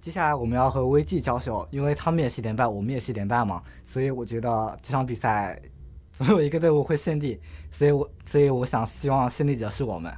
接下来我们要和 VG 交手，因为他们也是连败，我们也是连败嘛，所以我觉得这场比赛总有一个队伍会胜利，所以我希望胜利者是我们。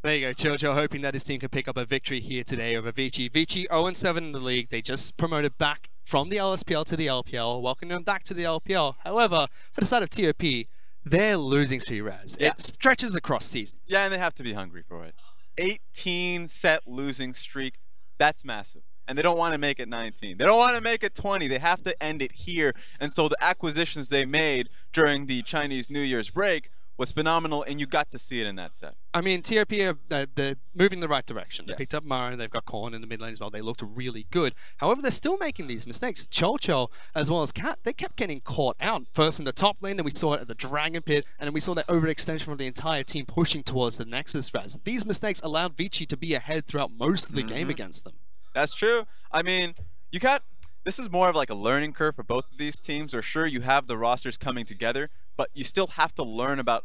There you go, QiuQiu hoping that his team can pick up a victory here today over Vici. Vici 0-7 in the league. They just promoted back from the LSPL to the LPL, welcoming them back to the LPL. However, for the side of TOP, their losing streak, Raz. Yeah. It stretches across seasons. Yeah, and they have to be hungry for it. 18-set losing streak, that's massive. And they don't want to make it 19. They don't want to make it 20. They have to end it here. And so the acquisitions they made during the Chinese New Year's break was phenomenal, and you got to see it in that set. I mean, TOP, they're moving in the right direction. They Yes. picked up Marin, they've got Karin in the mid lane as well. They looked really good. However, they're still making these mistakes. QiuQiu, as well as Cat, they kept getting caught out. First in the top lane, then we saw it at the Dragon Pit, and then we saw that overextension from the entire team pushing towards the Nexus Raz. These mistakes allowed Vici to be ahead throughout most of the game against them. That's true. I mean, this is more of like a learning curve for both of these teams, where sure, you have the rosters coming together, but you still have to learn about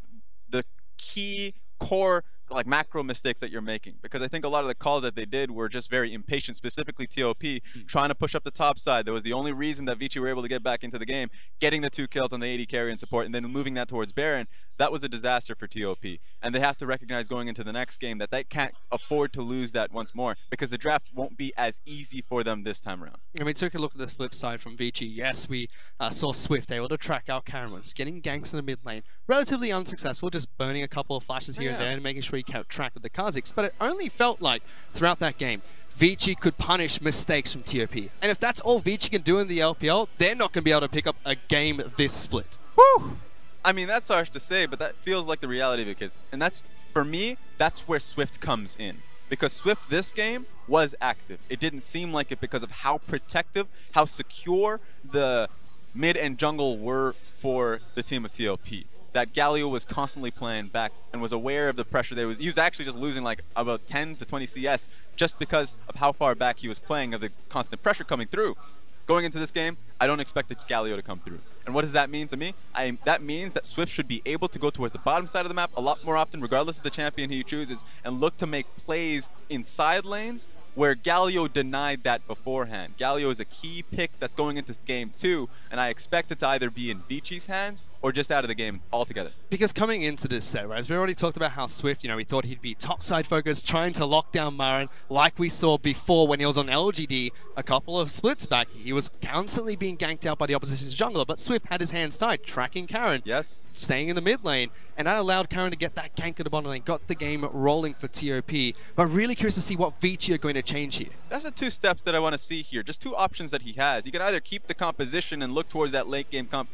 the key core like macro mistakes that you're making, because I think a lot of the calls that they did were just very impatient, specifically TOP trying to push up the top side. That was the only reason that Vici were able to get back into the game, getting the 2 kills on the AD carry and support, and then moving that towards Baron. That was a disaster for TOP, and they have to recognize going into the next game that they can't afford to lose that once more, because the draft won't be as easy for them this time around. And we took a look at the flip side from Vici. Yes, we saw Swift able to track out Karin, getting ganks in the mid lane. Relatively unsuccessful, just burning a couple of flashes here and there and making sure he kept track of the Kazakhs. But it only felt like, throughout that game, Vici could punish mistakes from TOP. And if that's all Vici can do in the LPL, they're not going to be able to pick up a game this split. Woo! I mean, that's harsh to say, but that feels like the reality of it, kids. And that's, for me, that's where Swift comes in. Because Swift this game was active. It didn't seem like it because of how protective, how secure the mid and jungle were for the team of TOP. That Galio was constantly playing back and was aware of the pressure there was. He was actually just losing like about 10 to 20 CS just because of how far back he was playing, of the constant pressure coming through. Going into this game, I don't expect the Galio to come through. And what does that mean to me? That means that Swift should be able to go towards the bottom side of the map a lot more often, regardless of the champion he chooses, and look to make plays in side lanes where Galio denied that beforehand. Galio is a key pick that's going into this game too, and I expect it to either be in Vici's hands or just out of the game altogether. Because coming into this set, as we already talked about how Swift, we thought he'd be top side focused, trying to lock down Marin, like we saw before when he was on LGD a couple of splits back. He was constantly being ganked out by the opposition's jungler, but Swift had his hands tied, tracking Karin, staying in the mid lane, and that allowed Karin to get that gank at the bottom lane, got the game rolling for TOP. But really curious to see what Vici are going to change here. That's the 2 steps that I want to see here, just 2 options that he has. He can either keep the composition and look towards that late game comp,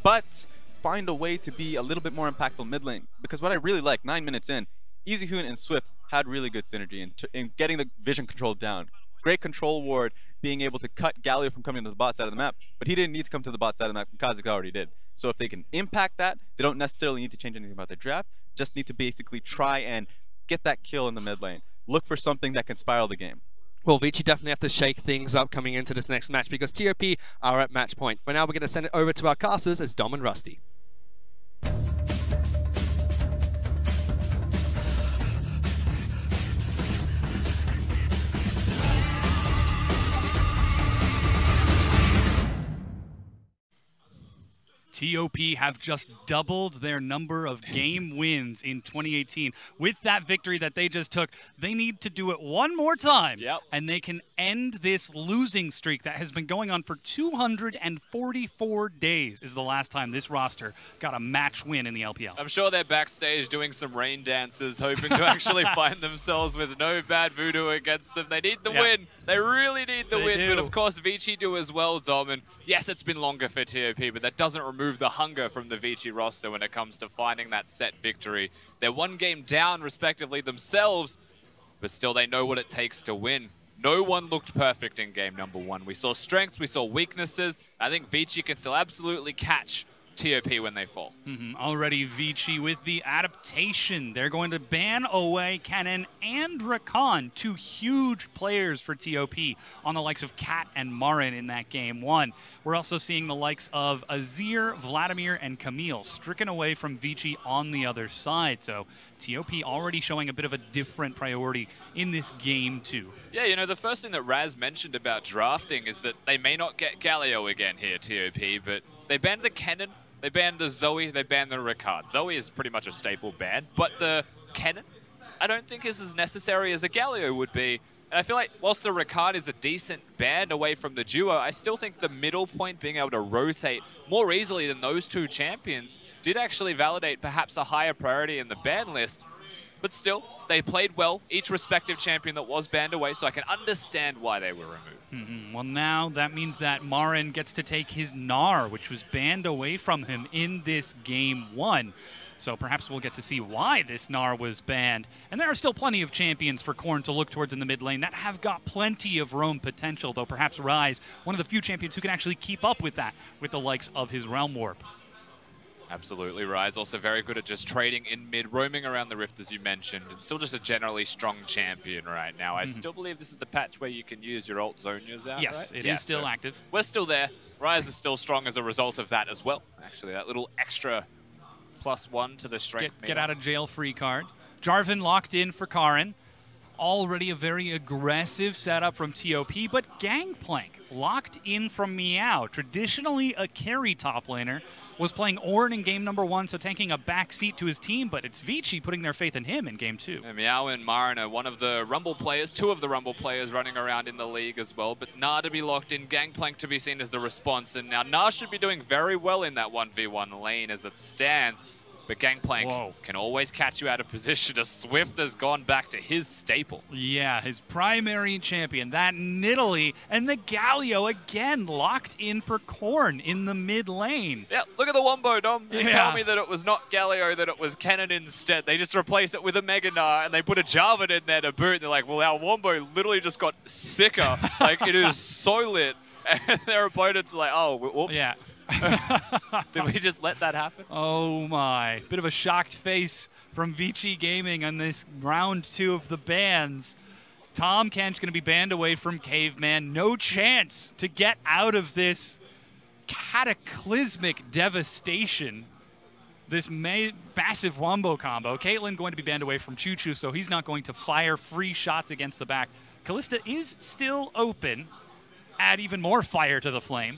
but find a way to be a little bit more impactful mid lane. Because what I really like, 9 minutes in, Easyhoon and Swift had really good synergy in getting the vision control down. Great control ward, being able to cut Galio from coming to the bot side of the map, but he didn't need to come to the bot side of the map, Kazakh already did. So if they can impact that, they don't necessarily need to change anything about the draft, just need to basically try and get that kill in the mid lane. Look for something that can spiral the game. Well, Vici definitely have to shake things up coming into this next match, because TOP are at match point. But now we're going to send it over to our casters as Dom and Rusty. TOP have just doubled their number of game wins in 2018. With that victory that they just took, they need to do it one more time, and they can end this losing streak that has been going on for 244 days is the last time this roster got a match win in the LPL. I'm sure they're backstage doing some rain dances, hoping to actually find themselves with no bad voodoo against them. They need the win. They really need the win, but of course Vici do as well, Dom. And yes, it's been longer for TOP, but that doesn't remove the hunger from the Vici roster when it comes to finding that set victory. They're 1 game down, respectively, themselves, but still they know what it takes to win. No one looked perfect in game number 1. We saw strengths, we saw weaknesses. I think Vici can still absolutely catch TOP when they fall. Already Vici with the adaptation. They're going to ban away Karin and Rakan, 2 huge players for TOP on the likes of Cat and Marin in that game 1. We're also seeing the likes of Azir, Vladimir, and Camille stricken away from Vici on the other side. So TOP already showing a bit of a different priority in this game 2. Yeah, you know, the first thing that Raz mentioned about drafting is that they may not get Galio again here, TOP, but they banned the Kennen, they banned the Zoe, they banned the Rakan. Zoe is pretty much a staple ban, but the Kennen, I don't think is as necessary as a Galio would be. And I feel like whilst the Rakan is a decent ban away from the duo, I still think the middle point being able to rotate more easily than those 2 champions did actually validate perhaps a higher priority in the ban list. But still, they played well, each respective champion that was banned away, so I can understand why they were removed. Well, now that means that Marin gets to take his Gnar, which was banned away from him in this game 1. So perhaps we'll get to see why this Gnar was banned. And there are still plenty of champions for Khorne to look towards in the mid lane that have got plenty of roam potential, though perhaps Ryze, one of the few champions who can actually keep up with that, with the likes of his Realm Warp. Absolutely, Ryze also very good at just trading in mid, roaming around the Rift as you mentioned, and still just a generally strong champion right now. I still believe this is the patch where you can use your ult Zonias out, Yes, right? it is still active. We're still there. Ryze is still strong as a result of that as well. Actually, that little extra +1 to the strength. Get out of jail free card. Jarvan locked in for Karin. Already a very aggressive setup from TOP, but Gangplank locked in from Meow. Traditionally a carry top laner, was playing Ornn in game number 1, so taking a back seat to his team, but it's Vici putting their faith in him in game 2. And Meow and Marin are one of the Rumble players, 2 of the Rumble players running around in the league as well, but Gnar to be locked in, Gangplank to be seen as the response, and now Gnar should be doing very well in that 1v1 lane as it stands. But Gangplank can always catch you out of position. As Swift has gone back to his staple. Yeah, his primary champion, that Nidalee, and the Galio again locked in for Khorne in the mid lane. Yeah, look at the wombo, Dom. They tell me that it was not Galio, that it was Kennen instead. They just replaced it with a Mega Gnar, and they put a Jarvan in there to boot. They're like, well, our wombo literally just got sicker. Like, it is so lit. And their opponents are like, oh, whoops. Yeah. Did we just let that happen? Oh my. Bit of a shocked face from Vici Gaming on this round 2 of the bans. Tahm Kench going to be banned away from Caveman. No chance to get out of this cataclysmic devastation. This massive wombo combo. Caitlyn going to be banned away from QiuQiu, so he's not going to fire free shots against the back. Kalista is still open. Add even more fire to the flame.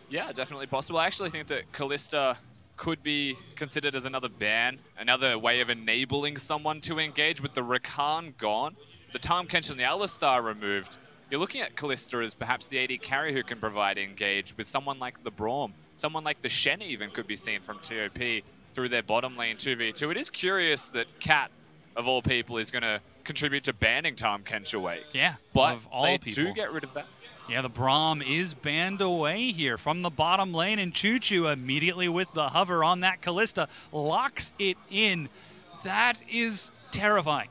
Yeah, definitely possible. I actually think that Kalista could be considered as another ban, another way of enabling someone to engage with the Rakan gone, the Tahm Kench and the Alistar removed. You're looking at Kalista as perhaps the AD carry who can provide engage with someone like the Braum. Someone like the Shen even could be seen from TOP through their bottom lane 2v2. It is curious that Cat, of all people, is going to contribute to banning Tahm Kench away. Yeah, but of all they people. do get rid of that. Yeah, the Braum is banned away here from the bottom lane, and QiuQiu immediately with the hover on that Kalista locks it in. That is terrifying.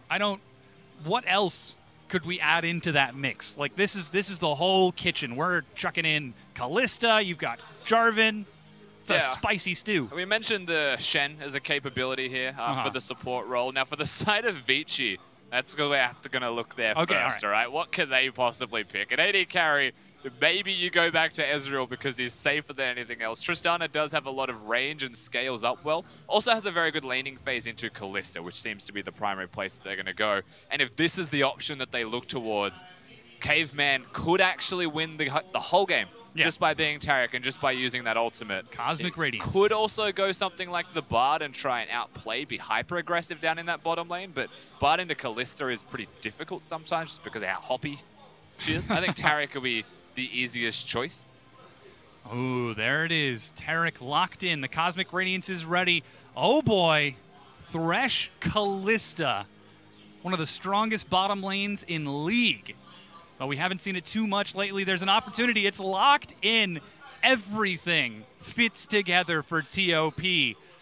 What else could we add into that mix? Like, this is the whole kitchen. We're chucking in Kalista, you've got Jarvan. It's a spicy stew. We mentioned the Shen as a capability here for the support role. Now, for the side of Vici, that's where we have to look there first, all right? What can they possibly pick? An AD carry, maybe you go back to Ezreal because he's safer than anything else. Tristana does have a lot of range and scales up well. Also has a very good laning phase into Kalista, which seems to be the primary place that they're going to go. And if this is the option that they look towards, Caveman could actually win the whole game. Yeah. Just by being Taric and just by using that ultimate. Cosmic Radiance. Could also go something like the Bard and try and outplay, be hyper-aggressive down in that bottom lane, but Bard into Kalista is pretty difficult sometimes just because of how hoppy she is. I think Taric will be the easiest choice. Oh, there it is. Taric locked in. The Cosmic Radiance is ready. Oh boy. Thresh Kalista. One of the strongest bottom lanes in League. But we haven't seen it too much lately. There's an opportunity. It's locked in. Everything fits together for TOP.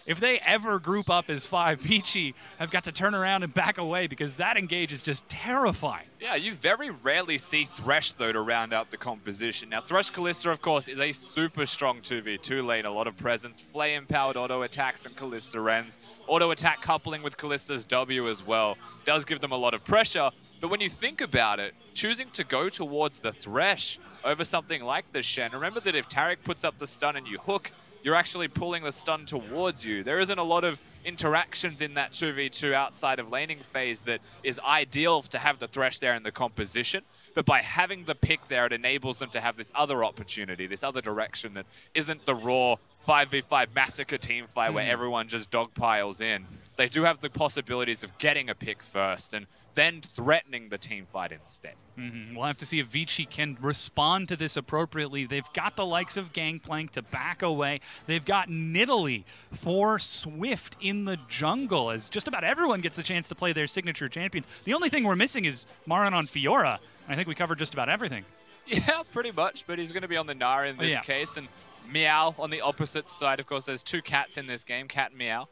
if they ever group up as 5, Vici have got to turn around and back away because that engage is just terrifying. Yeah, you very rarely see Thresh, though, to round out the composition. Now, Thresh Kalista, of course, is a super strong 2v2 lane, a lot of presence, flame-empowered auto attacks and Kalista Rens. Auto attack coupling with Kalista's W as well does give them a lot of pressure. But when you think about it, choosing to go towards the Thresh over something like the Shen, remember that if Taric puts up the stun and you hook, you're actually pulling the stun towards you. There isn't a lot of interactions in that 2v2 outside of laning phase that is ideal to have the Thresh there in the composition. But by having the pick there, it enables them to have this other opportunity, this other direction that isn't the raw 5v5 massacre team fight where everyone just dogpiles in. They do have the possibilities of getting a pick first and then threatening the team fight instead. We'll have to see if Vici can respond to this appropriately. They've got the likes of Gangplank to back away. They've got Nidalee for Swift in the jungle, as just about everyone gets the chance to play their signature champions. The only thing we're missing is Marin on Fiora. I think we covered just about everything. Yeah, pretty much, but he's going to be on the Gnar in this case, and Meow on the opposite side. Of course, there's 2 cats in this game, Cat and Meow.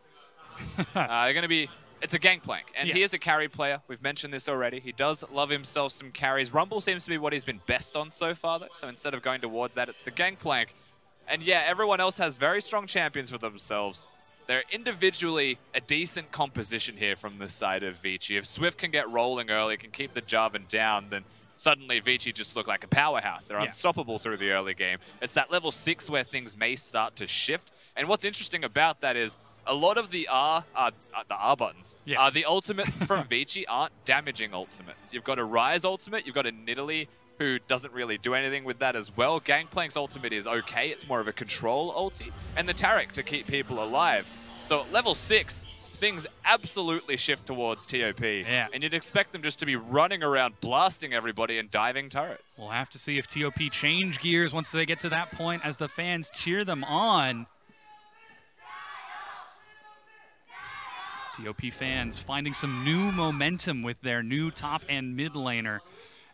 They're going to be... It's a Gangplank, and he is a carry player. We've mentioned this already. He does love himself some carries. Rumble seems to be what he's been best on so far, though. So instead of going towards that, it's the Gangplank. And yeah, everyone else has very strong champions for themselves. They're individually a decent composition here from the side of Vici. If Swift can get rolling early, can keep the Jarvan down, then suddenly Vici just look like a powerhouse. They're unstoppable through the early game. It's that level 6 where things may start to shift. And what's interesting about that is a lot of the R buttons, the ultimates from Vici aren't damaging ultimates. You've got a Ryze ultimate, you've got a Nidalee who doesn't really do anything with that as well. Gangplank's ultimate is okay, it's more of a control ulti, and the Taric to keep people alive. So at level 6, things absolutely shift towards TOP, and you'd expect them just to be running around blasting everybody and diving turrets. We'll have to see if TOP change gears once they get to that point as the fans cheer them on. TOP fans finding some new momentum with their new top and mid laner.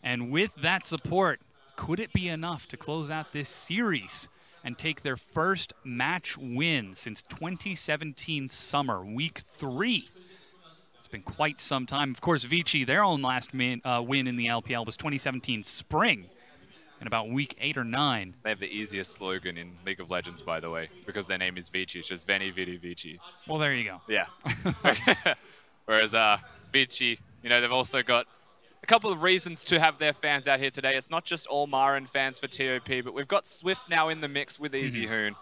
And with that support, could it be enough to close out this series and take their first match win since 2017 summer, week 3? It's been quite some time. Of course, Vici, their own last win in the LPL was 2017 spring, in about week 8 or 9. They have the easiest slogan in League of Legends, by the way, because their name is Vici. It's just Veni Vidi Vici. Well, there you go. Yeah. Whereas Vici, you know, they've also got a couple of reasons to have their fans out here today. It's not just all Marin fans for TOP, but we've got Swift now in the mix with Easyhoon.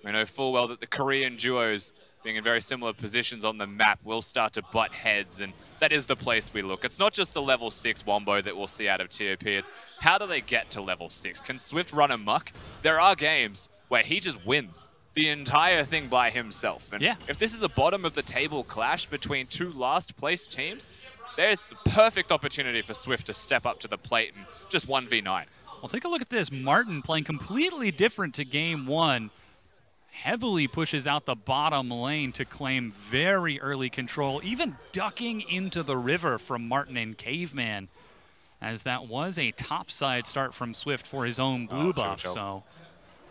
We know full well that the Korean duos, being in very similar positions on the map, will start to butt heads, and that is the place we look. It's not just the level 6 wombo that we'll see out of TOP, it's how do they get to level 6? Can Swift run amok? There are games where he just wins the entire thing by himself. And if this is a bottom of the table clash between 2 last place teams, there's the perfect opportunity for Swift to step up to the plate and just 1v9. Well, take a look at this. Martin playing completely different to game 1. Heavily pushes out the bottom lane to claim very early control, even ducking into the river from Martin and Caveman, as that was a topside start from Swift for his own blue buff. So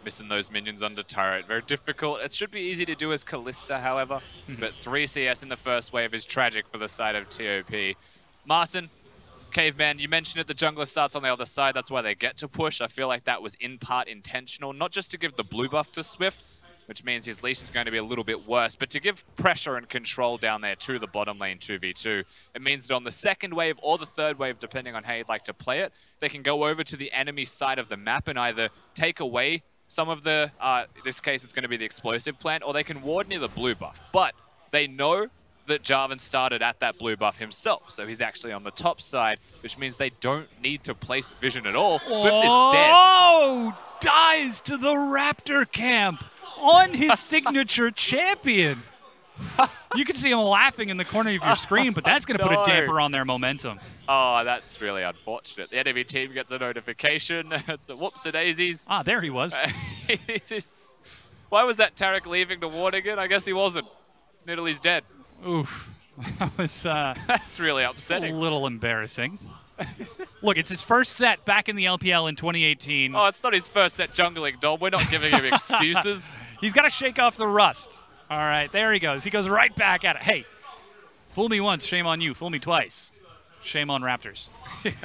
missing those minions under turret, very difficult. It should be easy to do as Kalista, however, but 3 CS in the first wave is tragic for the side of TOP. Martin, Caveman, you mentioned it, the jungler starts on the other side, that's why they get to push. I feel like that was in part intentional, not just to give the blue buff to Swift, which means his leash is going to be a little bit worse, but to give pressure and control down there to the bottom lane 2v2. It means that on the second wave or the third wave, depending on how you'd like to play it, they can go over to the enemy side of the map and either take away some of the, in this case it's going to be the explosive plant, or they can ward near the blue buff. But they know that Jarvan started at that blue buff himself, so he's actually on the top side, which means they don't need to place vision at all. Swift is dead. Oh, dies to the Raptor camp on his signature champion. You can see him laughing in the corner of your screen, but that's going to put a damper on their momentum. Oh, that's really unfortunate. The enemy team gets a notification. It's a whoops-a-daisies. Ah, there he was. Why was that Taric leaving to ward again? I guess he wasn't. Nidalee's dead. Oof. That was that's really upsetting. A little embarrassing. Look, it's his first set back in the LPL in 2018. Oh, it's not his first set jungling, Dom. We're not giving him excuses. He's got to shake off the rust. All right, there he goes. He goes right back at it. Hey, fool me once, shame on you. Fool me twice, shame on Raptors.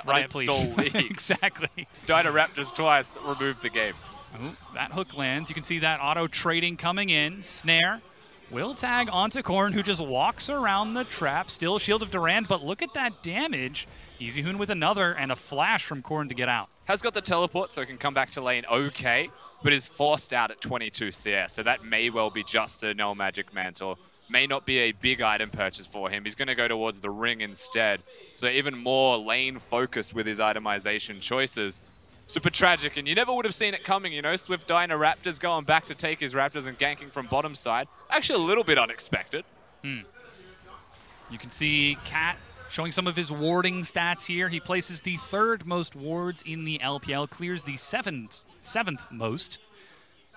Riot, please. Exactly. Die to Raptors twice, remove the game. Ooh, that hook lands. You can see that auto trading coming in. Snare will tag onto Corn, who just walks around the trap. Still Shield of Durand, but look at that damage. Easyhoon with another and a flash from Corn to get out. Has got the teleport, so he can come back to lane okay, but is forced out at 22 CS, so that may well be just a no magic mantle. May not be a big item purchase for him. He's going to go towards the ring instead. So even more lane focused with his itemization choices. Super tragic, and you never would have seen it coming, you know, Swift dying to Raptors, going back to take his Raptors and ganking from bottom side. Actually a little bit unexpected. You can see Cat showing some of his warding stats here. He places the 3rd most wards in the LPL, clears the 7th most.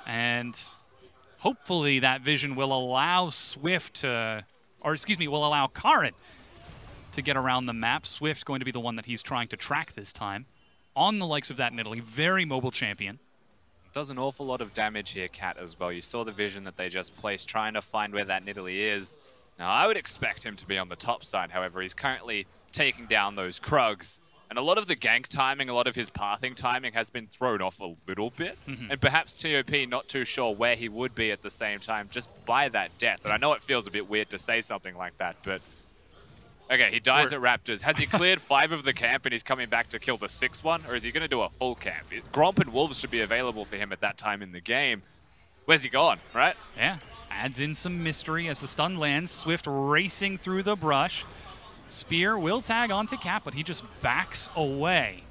And hopefully that vision will allow Swift to, or excuse me, will allow Karin to get around the map. Swift going to be the one that he's trying to track this time. On the likes of that Nidalee, very mobile champion. Does an awful lot of damage here, Cat, as well. You saw the vision that they just placed, trying to find where that Nidalee is. Now, I would expect him to be on the top side, however. He's currently taking down those Krugs. And a lot of the gank timing, a lot of his pathing timing has been thrown off a little bit. And perhaps TOP not too sure where he would be at the same time just by that death. And I know it feels a bit weird to say something like that, but... Okay, he dies at Raptors. Has he cleared 5 of the camp and he's coming back to kill the 6th one? Or is he going to do a full camp? Gromp and Wolves should be available for him at that time in the game. Where's he gone, right? Yeah, adds in some mystery as the stun lands. Swift racing through the brush. Spear will tag onto Cap, but he just backs away.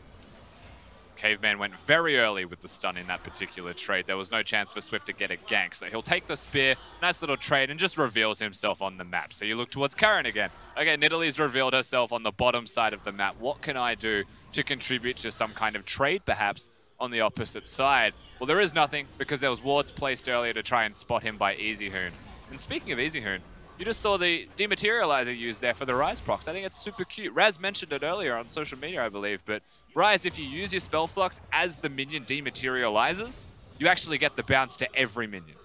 Caveman went very early with the stun in that particular trade. There was no chance for Swift to get a gank, so he'll take the spear, nice little trade, and just reveals himself on the map. So you look towards Karin again. Okay, Nidalee's revealed herself on the bottom side of the map. What can I do to contribute to some kind of trade, perhaps, on the opposite side? Well, there is nothing, because there was wards placed earlier to try and spot him by Easyhoon. And speaking of Easyhoon, you just saw the dematerializer used there for the Ryze procs. I think it's super cute. Raz mentioned it earlier on social media, I believe, but Ryze, if you use your spell flux as the minion dematerializes, you actually get the bounce to every minion.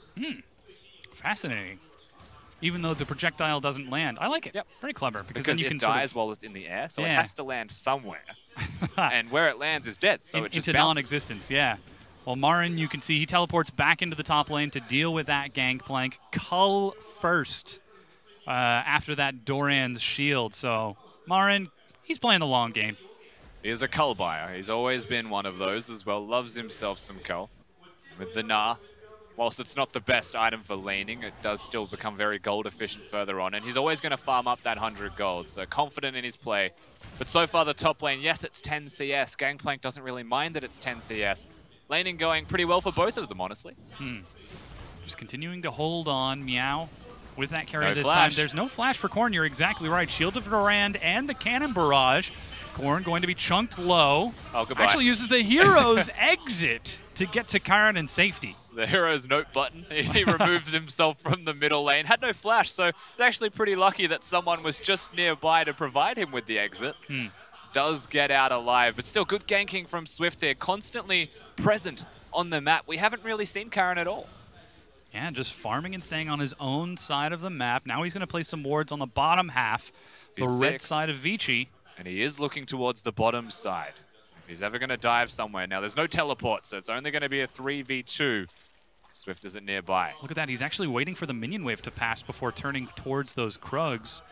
Fascinating. Even though the projectile doesn't land. I like it. Yep. Very clever. Because then you can dies while it's in the air, so it has to land somewhere. And where it lands is dead, so it just into bounces. non-existence, yeah. Well, Marin, you can see he teleports back into the top lane to deal with that Gangplank. Cull first after that Doran's shield. So Marin, he's playing the long game. He is a Cull buyer. He's always been one of those as well. Loves himself some Cull. With the Gnar, whilst it's not the best item for laning, it does still become very gold efficient further on. And he's always going to farm up that 100 gold. So confident in his play. But so far the top lane, yes, it's 10 CS. Gangplank doesn't really mind that it's 10 CS. Laning going pretty well for both of them, honestly. Just continuing to hold on. Meow with that carry No this flash. time. There's no flash for Corn. You're exactly right. Shield of Durand and the Cannon Barrage. Corn going to be chunked low. Oh, goodbye. Actually uses the hero's exit to get to Karin in safety. The hero's note button. He removes himself from the middle lane. Had no flash, so they're actually pretty lucky that someone was just nearby to provide him with the exit. Does get out alive, but still good ganking from Swift there. Constantly present on the map. We haven't really seen Karin at all. Yeah, just farming and staying on his own side of the map. Now he's going to place some wards on the bottom half, the red side of Vici. And he is looking towards the bottom side. If he's ever going to dive somewhere. Now, there's no teleport, so it's only going to be a 3v2. Swift isn't nearby. Look at that. He's actually waiting for the minion wave to pass before turning towards those Krugs.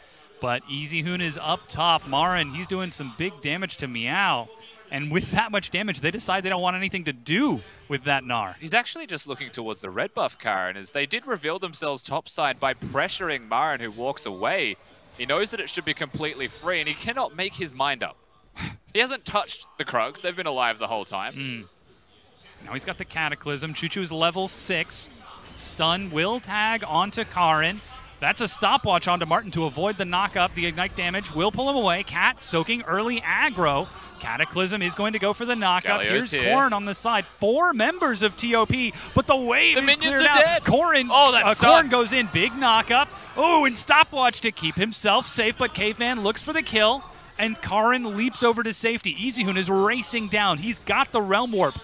But Easyhoon is up top. Marin, he's doing some big damage to Meow. And with that much damage, they decide they don't want anything to do with that Gnar. He's actually just looking towards the red buff Karin, as they did reveal themselves topside by pressuring Marin, who walks away. He knows that it should be completely free, and he cannot make his mind up. He hasn't touched the Krugs. They've been alive the whole time. Now he's got the Cataclysm. QiuQiu is level 6. Stun will tag onto Karin. That's a stopwatch onto Martin to avoid the knock-up. The ignite damage will pull him away. Cat soaking early aggro. Cataclysm is going to go for the knock-up. Galio's Here's Corn on the side. 4 members of TOP, but the wave is minions cleared are out. dead. Corn, that's Corn goes in. Big knock-up. Oh, and stopwatch to keep himself safe, but Caveman looks for the kill, and Karin leaps over to safety. Easyhoon is racing down. He's got the Realm Warp.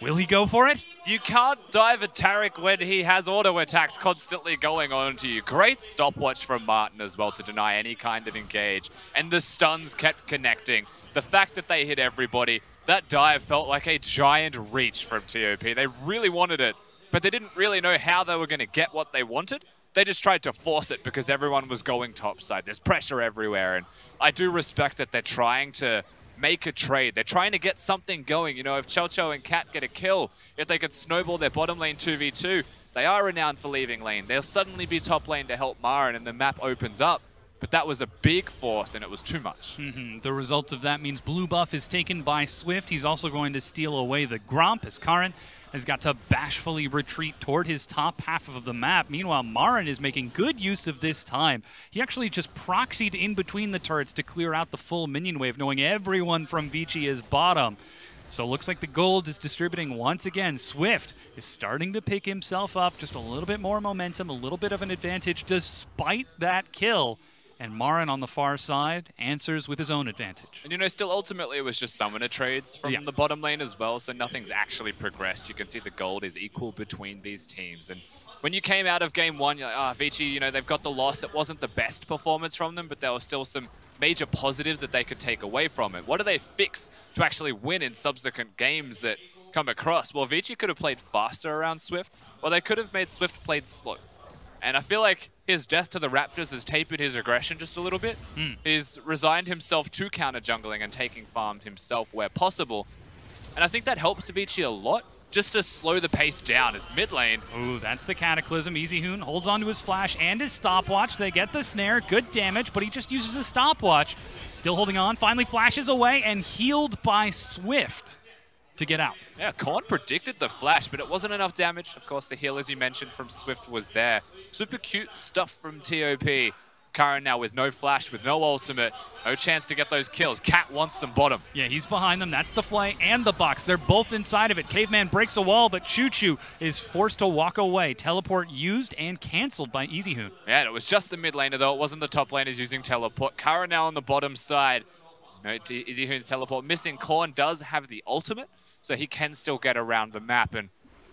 Will he go for it? You can't dive a Taric when he has auto attacks constantly going on to you. Great stopwatch from Martin as well to deny any kind of engage. And the stuns kept connecting. The fact that they hit everybody, that dive felt like a giant reach from TOP. They really wanted it, but they didn't really know how they were going to get what they wanted. They just tried to force it because everyone was going topside. There's pressure everywhere, and I do respect that they're trying to make a trade. They're trying to get something going. You know, if QiuQiu and Cat get a kill, if they could snowball their bottom lane 2v2, they are renowned for leaving lane. They'll suddenly be top lane to help Marin, and the map opens up. But that was a big force, and it was too much. The result of that means blue buff is taken by Swift. He's also going to steal away the Gromp as Karin has got to bashfully retreat toward his top half of the map. Meanwhile, Marin is making good use of this time. He actually just proxied in between the turrets to clear out the full minion wave, knowing everyone from Vici is bottom. So looks like the gold is distributing once again. Swift is starting to pick himself up, just a little bit more momentum, a little bit of an advantage despite that kill. And Marin on the far side answers with his own advantage. And you know, still ultimately it was just summoner trades from the bottom lane as well, so nothing's actually progressed. You can see the gold is equal between these teams. And when you came out of game one, you're like, Vici, you know, they've got the loss. It wasn't the best performance from them, but there were still some major positives that they could take away from it. What do they fix to actually win in subsequent games that come across? Well, Vici could have played faster around Swift, or they could have made Swift played slow. And I feel like his death to the Raptors has tapered his aggression just a little bit. He's resigned himself to counter jungling and taking farm himself where possible. And I think that helps Vici a lot, just to slow the pace down as mid lane. Ooh, that's the Cataclysm. Easyhoon holds onto his flash and his stopwatch. They get the snare, good damage, but he just uses a stopwatch. Still holding on, finally flashes away and healed by Swift to get out. Yeah, Korn predicted the flash, but it wasn't enough damage. Of course, the heal, as you mentioned, from Swift was there. Super cute stuff from TOP. Karin now with no flash, with no ultimate, no chance to get those kills. Cat wants some bottom. Yeah, he's behind them. That's the Flay and the box. They're both inside of it. Caveman breaks a wall, but QiuQiu is forced to walk away. Teleport used and canceled by Easyhoon. Yeah, it was just the mid laner, though. It wasn't the top laners using teleport. Karin now on the bottom side. No, Easyhoon's teleport missing. Korn does have the ultimate, so he can still get around the map, and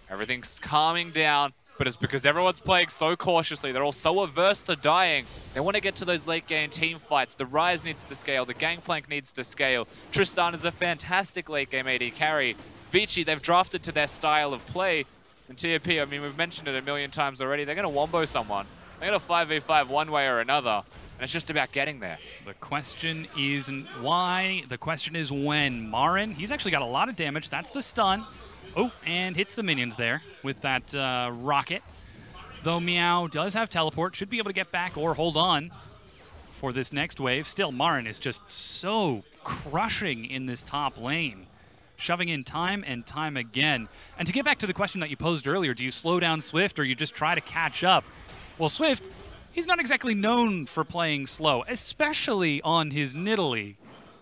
everything's calming down. But it's because everyone's playing so cautiously. They're all so averse to dying. They want to get to those late game team fights. The Ryze needs to scale. The Gangplank needs to scale. Tristana is a fantastic late game AD carry. Vici, they've drafted to their style of play. And TOP, I mean, we've mentioned it a million times already. They're going to wombo someone. They're going to 5v5 one way or another. And it's just about getting there. The question isn't why. The question is when. Marin, he's actually got a lot of damage. That's the stun. Oh, and hits the minions there with that rocket. Though Meow does have teleport, should be able to get back or hold on for this next wave. Still, Marin is just so crushing in this top lane, shoving in time and time again. And to get back to the question that you posed earlier, do you slow down Swift or you just try to catch up? Well, Swift, he's not exactly known for playing slow, especially on his Nidalee.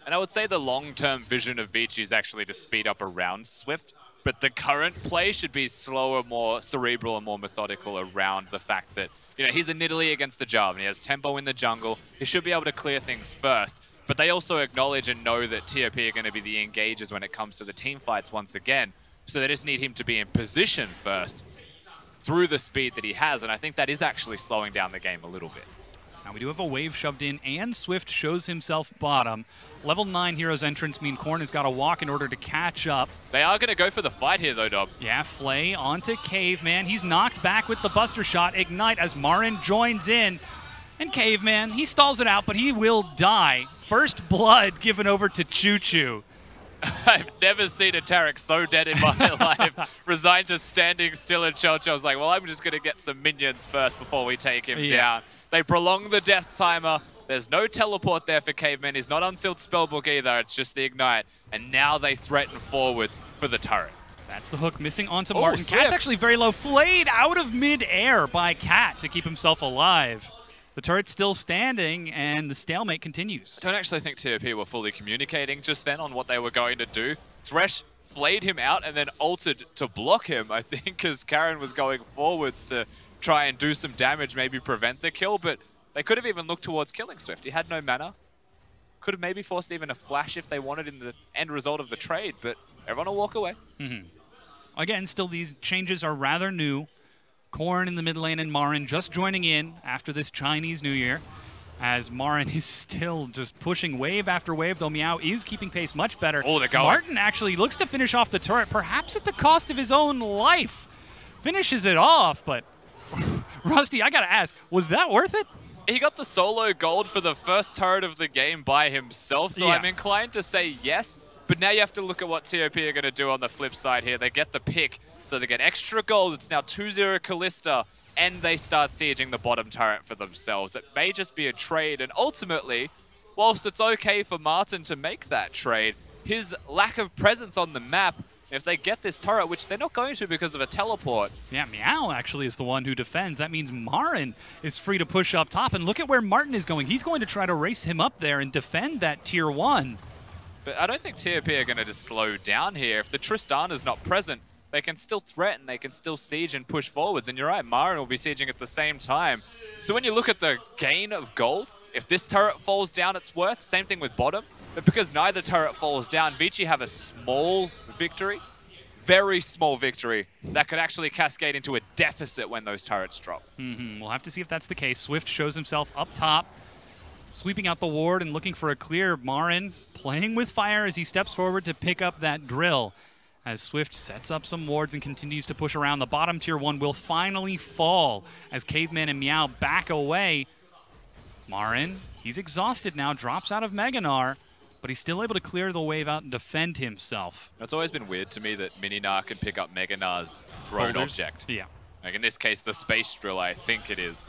And I would say the long-term vision of Vici is actually to speed up around Swift. But the current play should be slower, more cerebral, and more methodical around the fact that, you know, he's a Nidalee against the Jarvan. He has tempo in the jungle. He should be able to clear things first. But they also acknowledge and know that TOP are going to be the engagers when it comes to the team fights once again. So they just need him to be in position first through the speed that he has. And I think that is actually slowing down the game a little bit. Now we do have a wave shoved in, and Swift shows himself bottom. Level 9 Heroes entrance mean Korn has got to walk in order to catch up. They are going to go for the fight here, though, Dob. Yeah, Flay onto Caveman. He's knocked back with the Buster Shot. Ignite as Marin joins in. And Caveman, he stalls it out, but he will die. First blood given over to QiuQiu. I've never seen a Taric so dead in my life. Resigned to standing still, and QiuQiu was like, well, I'm just going to get some minions first before we take him down. They prolong the death timer. There's no teleport there for Caveman. He's not unsealed spellbook either. It's just the ignite. And now they threaten forwards for the turret. That's the hook missing onto Martin. Cat's actually very low. Flayed out of mid-air by Cat to keep himself alive. The turret's still standing, and the stalemate continues. I don't actually think TOP were fully communicating just then on what they were going to do. Thresh flayed him out and then ulted to block him, I think, because Karin was going forwards to try and do some damage, maybe prevent the kill, but they could have even looked towards killing Swift. He had no mana. Could have maybe forced even a flash if they wanted in the end result of the trade, but everyone will walk away. again, still these changes are rather new. Korn in the mid lane and Marin just joining in after this Chinese New Year, as Marin is still just pushing wave after wave, though Meow is keeping pace much better. Oh, they're going. Martin actually looks to finish off the turret, perhaps at the cost of his own life. Finishes it off, but Rusty, I gotta ask, was that worth it? He got the solo gold for the first turret of the game by himself, so I'm inclined to say yes. But now you have to look at what TOP are going to do on the flip side here. They get the pick, so they get extra gold. It's now 2-0 Kalista, and they start sieging the bottom turret for themselves. It may just be a trade, and ultimately, whilst it's okay for Martin to make that trade, his lack of presence on the map, if they get this turret, which they're not going to because of a teleport. Yeah, Meow actually is the one who defends. That means Marin is free to push up top, and look at where Martin is going. He's going to try to race him up there and defend that tier 1. But I don't think TOP are going to just slow down here. If the Tristana's not present, they can still threaten, they can still siege and push forwards. And you're right, Marin will be sieging at the same time. So when you look at the gain of gold, if this turret falls down, it's worth. Same thing with bottom. But because neither turret falls down, Vici have a small victory, very small victory, that could actually cascade into a deficit when those turrets drop. We'll have to see if that's the case. Swift shows himself up top, sweeping out the ward and looking for a clear. Marin playing with fire as he steps forward to pick up that drill. As Swift sets up some wards and continues to push around, the bottom tier 1 will finally fall as Caveman and Meow back away. Marin, he's exhausted now, drops out of Gnar, but he's still able to clear the wave out and defend himself. It's always been weird to me that Gnar can pick up Gnar's thrown object. Yeah. Like in this case, the space drill, I think it is.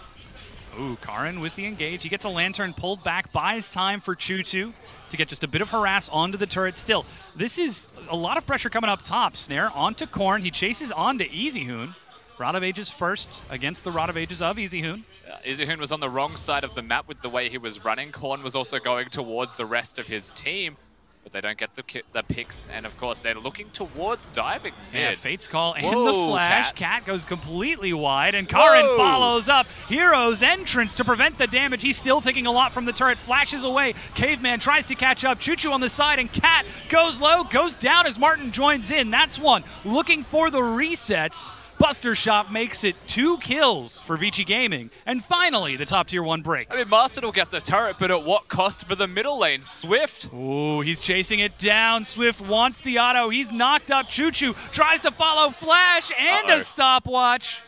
Ooh, Karin with the engage. He gets a lantern pulled back, buys time for QiuQiu to get just a bit of harass onto the turret. Still, this is a lot of pressure coming up top. Snare onto Korn. He chases onto Easyhoon. Rod of Ages first against the Rod of Ages of Easyhoon. Easyhoon was on the wrong side of the map with the way he was running. Korn was also going towards the rest of his team, but they don't get the picks. And of course, they're looking towards diving mid. Yeah, Fate's Call and the flash. Cat goes completely wide, and Karin follows up. Hero's entrance to prevent the damage. He's still taking a lot from the turret. Flashes away. Caveman tries to catch up. QiuQiu on the side, and Cat goes low, goes down as Martin joins in. That's one. Looking for the resets. Buster Shop makes it 2 kills for Vici Gaming. And finally, the top tier 1 breaks. I mean, Martin will get the turret, but at what cost for the middle lane? Swift. Ooh, he's chasing it down. Swift wants the auto. He's knocked up. QiuQiu tries to follow flash and a stopwatch.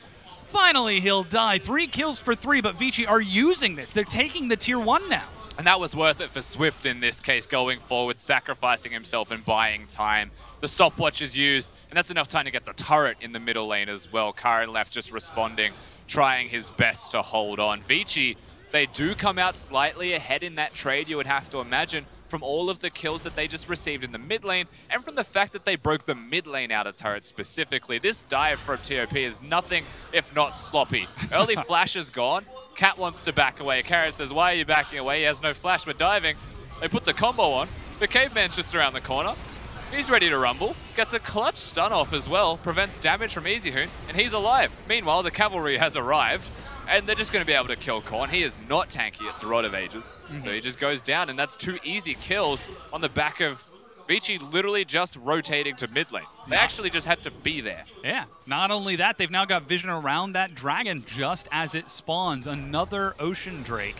Finally, he'll die. 3 kills for 3, but Vici are using this. They're taking the tier 1 now. And that was worth it for Swift in this case, going forward, sacrificing himself and buying time. The stopwatch is used, and that's enough time to get the turret in the middle lane as well. Karin left just responding, trying his best to hold on. Vici, they do come out slightly ahead in that trade, you would have to imagine, from all of the kills that they just received in the mid lane, and from the fact that they broke the mid lane out of turret specifically. This dive from TOP is nothing if not sloppy. Early flash is gone. Cat wants to back away. Karin says, why are you backing away? He has no flash, we're diving. They put the combo on. The Caveman's just around the corner. He's ready to rumble. Gets a clutch stun off as well. Prevents damage from Easyhoon, and he's alive. Meanwhile, the cavalry has arrived, and they're just going to be able to kill Korn. He is not tanky. It's a Rod of Ages. So he just goes down, and that's 2 easy kills on the back of Vici literally just rotating to mid lane. They actually just had to be there. Yeah, not only that, they've now got vision around that dragon just as it spawns. Another Ocean Drake.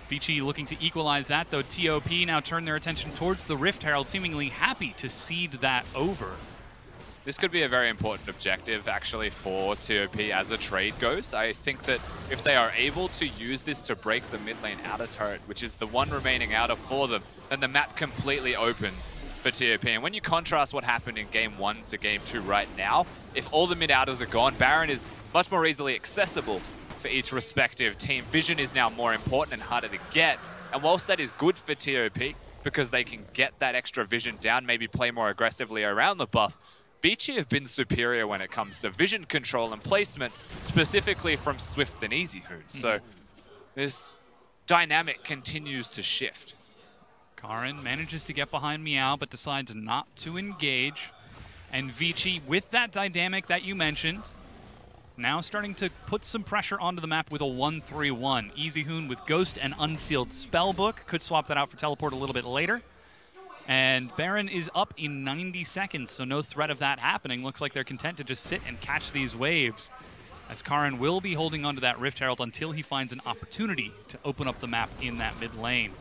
Vici looking to equalize that, though TOP now turn their attention towards the Rift Herald, seemingly happy to cede that over. This could be a very important objective, actually, for TOP as a trade goes. I think that if they are able to use this to break the mid lane outer turret, which is the one remaining outer for them, then the map completely opens for TOP. And when you contrast what happened in Game 1 to Game 2 right now, if all the mid-outers are gone, Baron is much more easily accessible for each respective team. Vision is now more important and harder to get. And whilst that is good for TOP, because they can get that extra vision down, maybe play more aggressively around the buff, Vici have been superior when it comes to vision control and placement, specifically from Swift and Easyhoon. So this dynamic continues to shift. Karin manages to get behind Meow, but decides not to engage. And Vici, with that dynamic that you mentioned, now starting to put some pressure onto the map with a 1-3-1. Easyhoon with Ghost and Unsealed Spellbook. Could swap that out for Teleport a little bit later. And Baron is up in 90 seconds, so no threat of that happening. Looks like they're content to just sit and catch these waves, as Karin will be holding onto that Rift Herald until he finds an opportunity to open up the map in that mid lane.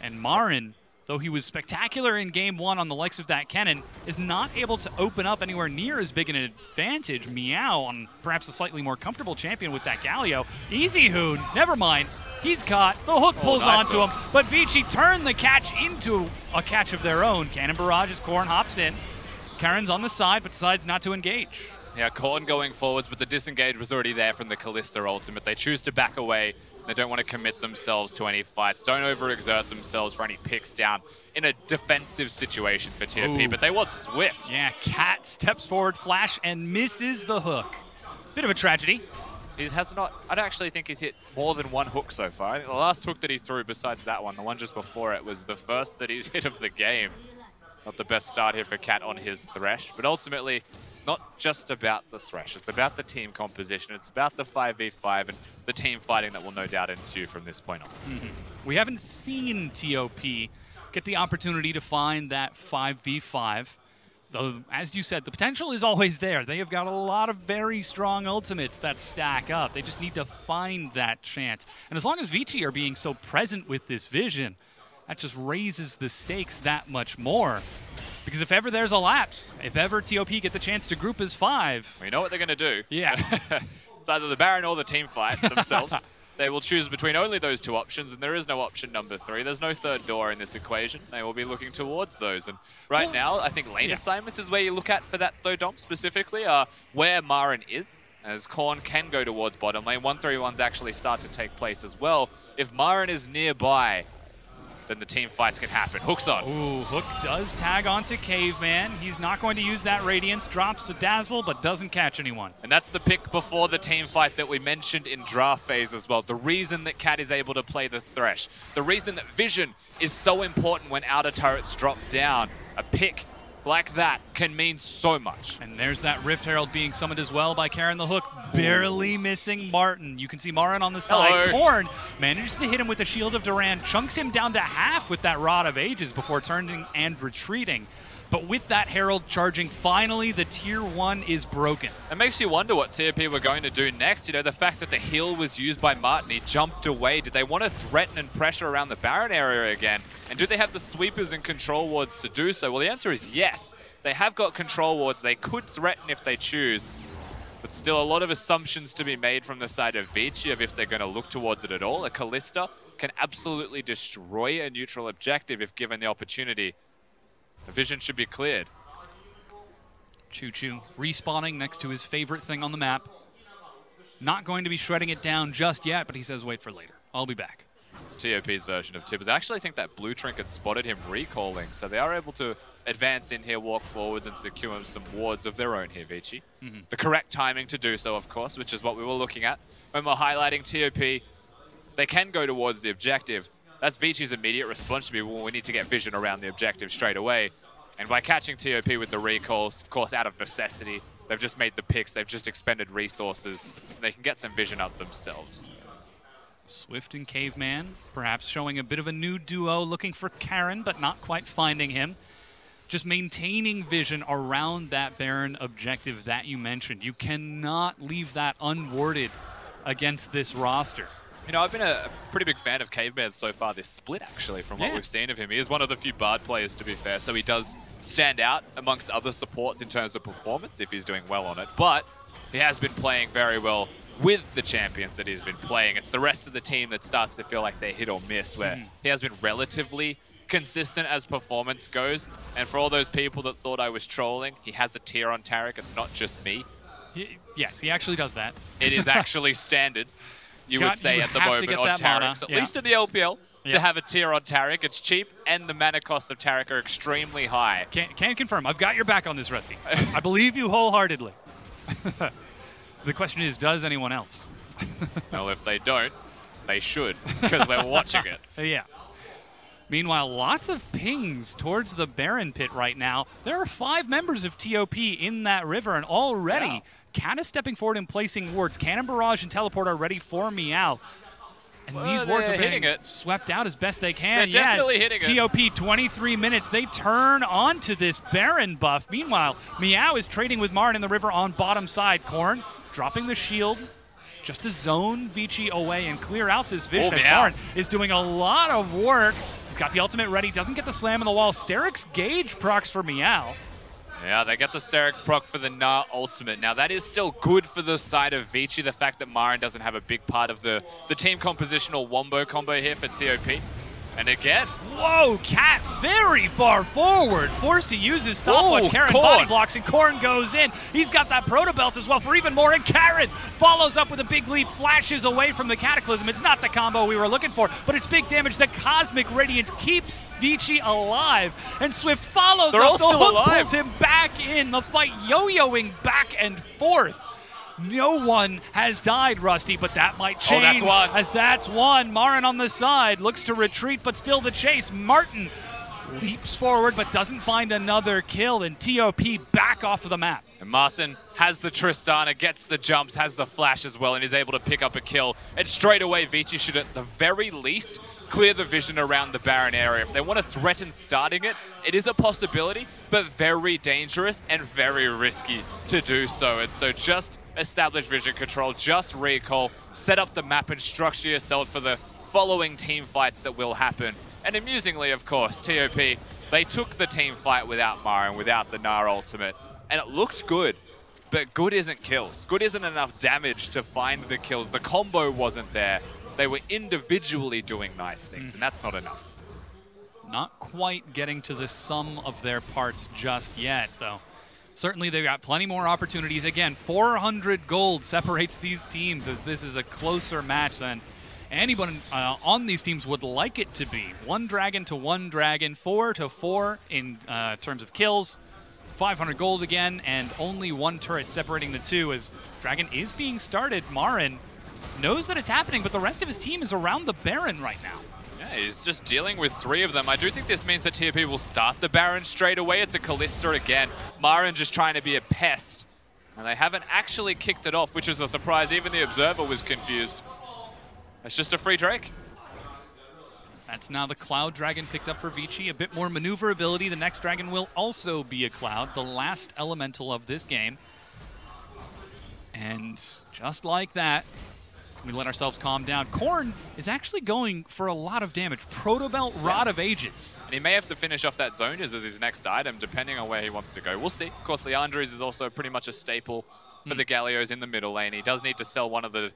And Marin, though he was spectacular in game 1 on the likes of that cannon, is not able to open up anywhere near as big an advantage. Meow on perhaps a slightly more comfortable champion with that Galio. Easyhoon, never mind. He's caught. The hook pulls onto him, but Vici turned the catch into a catch of their own. Cannon barrage as Corn hops in. Karin's on the side, but decides not to engage. Yeah, Corn going forwards, but the disengage was already there from the Kalista ultimate. They choose to back away. They don't want to commit themselves to any fights. Don't overexert themselves for any picks down in a defensive situation for TOP, but they want Swift. Yeah, Cat steps forward, flash, and misses the hook. Bit of a tragedy. He has not, I don't actually think he's hit more than one hook so far. I think the last hook that he threw besides that one, the one just before it, was the first that he's hit of the game. Not the best start here for Cat on his Thresh, but ultimately, it's not just about the Thresh. It's about the team composition. It's about the 5v5 and the team fighting that will no doubt ensue from this point on. We haven't seen TOP get the opportunity to find that 5v5. Though, as you said, the potential is always there. They have got a lot of very strong ultimates that stack up. They just need to find that chance. And as long as Vici are being so present with this vision, that just raises the stakes that much more. Because if ever there's a lapse, if ever TOP get the chance to group as 5... We know what they're going to do. Yeah. It's either the Baron or the team fight themselves. They will choose between only those two options, and there is no option number 3. There's no third door in this equation. They will be looking towards those. And right now, I think lane assignments is where you look at for that third dom specifically, where Marin is, as Korn can go towards bottom lane. 1-3-1s actually start to take place as well. If Marin is nearby, then the team fights can happen. Hook's on. Ooh, Hook does tag onto Caveman. He's not going to use that Radiance. Drops a Dazzle, but doesn't catch anyone. And that's the pick before the team fight that we mentioned in draft phase as well. The reason that Cat is able to play the Thresh. The reason that Vision is so important when outer turrets drop down. A pick like that can mean so much. And there's that Rift Herald being summoned as well by Karin the Hook, barely missing Martin. You can see Marin on the side. Korn manages to hit him with the Shield of Duran, chunks him down to half with that Rod of Ages before turning and retreating. But with that Herald charging, finally the Tier 1 is broken. It makes you wonder what TOP were going to do next. You know, the fact that the heal was used by Martin, he jumped away. Did they want to threaten and pressure around the Baron area again? And do they have the sweepers and control wards to do so? Well, the answer is yes. They have got control wards. They could threaten if they choose. But still a lot of assumptions to be made from the side of Vici of if they're going to look towards it at all. A Kalista can absolutely destroy a neutral objective if given the opportunity. The vision should be cleared. QiuQiu respawning next to his favorite thing on the map. Not going to be shredding it down just yet, but he says wait for later. I'll be back. It's TOP's version of Tibbers. I actually think that blue trinket spotted him recalling, so they are able to advance in here, walk forwards, and secure some wards of their own here, Vici. The correct timing to do so, of course, which is what we were looking at. When we're highlighting TOP, they can go towards the objective. That's Vici's immediate response to be, well, we need to get vision around the objective straight away. And by catching TOP with the recalls, of course, out of necessity, they've just made the picks, they've just expended resources, and they can get some vision up themselves. Swift and Caveman, perhaps showing a bit of a new duo, looking for Karin, but not quite finding him. Just maintaining vision around that Baron objective that you mentioned. You cannot leave that unwarded against this roster. You know, I've been a pretty big fan of Caveman so far this split, actually, from what we've seen of him. He is one of the few Bard players, to be fair, so he does stand out amongst other supports in terms of performance if he's doing well on it. But he has been playing very well with the champions that he's been playing. It's the rest of the team that starts to feel like they're hit or miss, where he has been relatively consistent as performance goes. And for all those people that thought I was trolling, he has a tier on Taric. It's not just me. Yes, he actually does that. It is actually standard. You would say at the moment on Taric, at least in the LPL, to have a tier on Taric. It's cheap, and the mana costs of Taric are extremely high. Can confirm. I've got your back on this, Rusty. I believe you wholeheartedly. The question is, does anyone else? Well, if they don't, they should, because we're watching it. Yeah. Meanwhile, lots of pings towards the Baron pit right now. There are 5 members of TOP in that river, and already Cat is stepping forward and placing wards. Cannon Barrage and Teleport are ready for Meow. And these wards are being swept out as best they can. They're definitely hitting it. TOP 23 minutes. They turn onto this Baron buff. Meanwhile, Meow is trading with Marin in the river on bottom side. Corn dropping the shield just to zone Vici away and clear out this vision. As Marin is doing a lot of work. He's got the ultimate ready. Doesn't get the slam on the wall. Steric's Gauge procs for Meow. Yeah, they get the Steric's proc for the Gnar ultimate. Now, that is still good for the side of Vici, the fact that Marin doesn't have a big part of the team compositional wombo combo here for TOP. And again, whoa, Cat very far forward, forced to use his stopwatch. Karin body blocks and Corn goes in. He's got that proto belt as well for even more, and Karin follows up with a big leap, flashes away from the Cataclysm. It's not the combo we were looking for, but it's big damage. The Cosmic Radiance keeps Vici alive, and Swift follows up. The hook pulls him back in. The fight yo-yoing back and forth. No one has died, Rusty, but that might change. Oh, that's one. As that's one. Marin on the side looks to retreat, but still the chase. Martin leaps forward, but doesn't find another kill, and TOP back off of the map. And Martin has the Tristana, gets the jumps, has the flash as well, and is able to pick up a kill. And straight away, Vici should at the very least clear the vision around the Baron area. If they want to threaten starting it, it is a possibility, but very dangerous and very risky to do so. And so just establish vision control, just recall, set up the map and structure yourself for the following team fights that will happen. And amusingly, of course, TOP, they took the team fight without Marin, without the Gnar ultimate, and it looked good, but good isn't kills. Good isn't enough damage to find the kills. The combo wasn't there. They were individually doing nice things, and that's not enough. Not quite getting to the sum of their parts just yet, though. Certainly they've got plenty more opportunities. Again, 400 gold separates these teams, as this is a closer match than anyone on these teams would like it to be. 1 dragon to 1 dragon, 4 to 4 in terms of kills. 500 gold again, and only 1 turret separating the two as Dragon is being started. Marin knows that it's happening, but the rest of his team is around the Baron right now. Yeah, he's just dealing with 3 of them. I do think this means that TOP will start the Baron straight away. It's a Kalista again. Marin just trying to be a pest. And they haven't actually kicked it off, which is a surprise. Even the Observer was confused. It's just a free Drake. That's now the Cloud Dragon picked up for Vici. A bit more maneuverability. The next Dragon will also be a Cloud, the last elemental of this game. And just like that, we let ourselves calm down. Corn is actually going for a lot of damage. Protobelt, Rod of Ages. And he may have to finish off that zone as his next item, depending on where he wants to go. We'll see. Of course, Leandre's is also pretty much a staple for the Galios in the middle lane. He does need to sell one of the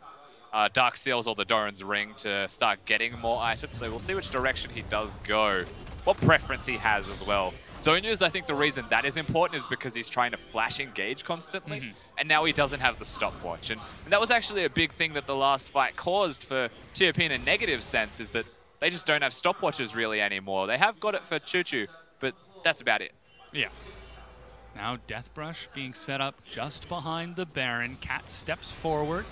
Dark Seals or the Doran's Ring to start getting more items, so we'll see which direction he does go. What preference he has as well. Zonius, I think the reason that is important is because he's trying to flash engage constantly, and now he doesn't have the stopwatch. And that was actually a big thing that the last fight caused for TOP in a negative sense, is that they just don't have stopwatches really anymore. They have got it for QiuQiu, but that's about it. Yeah. Now Deathbrush being set up just behind the Baron. Cat steps forward.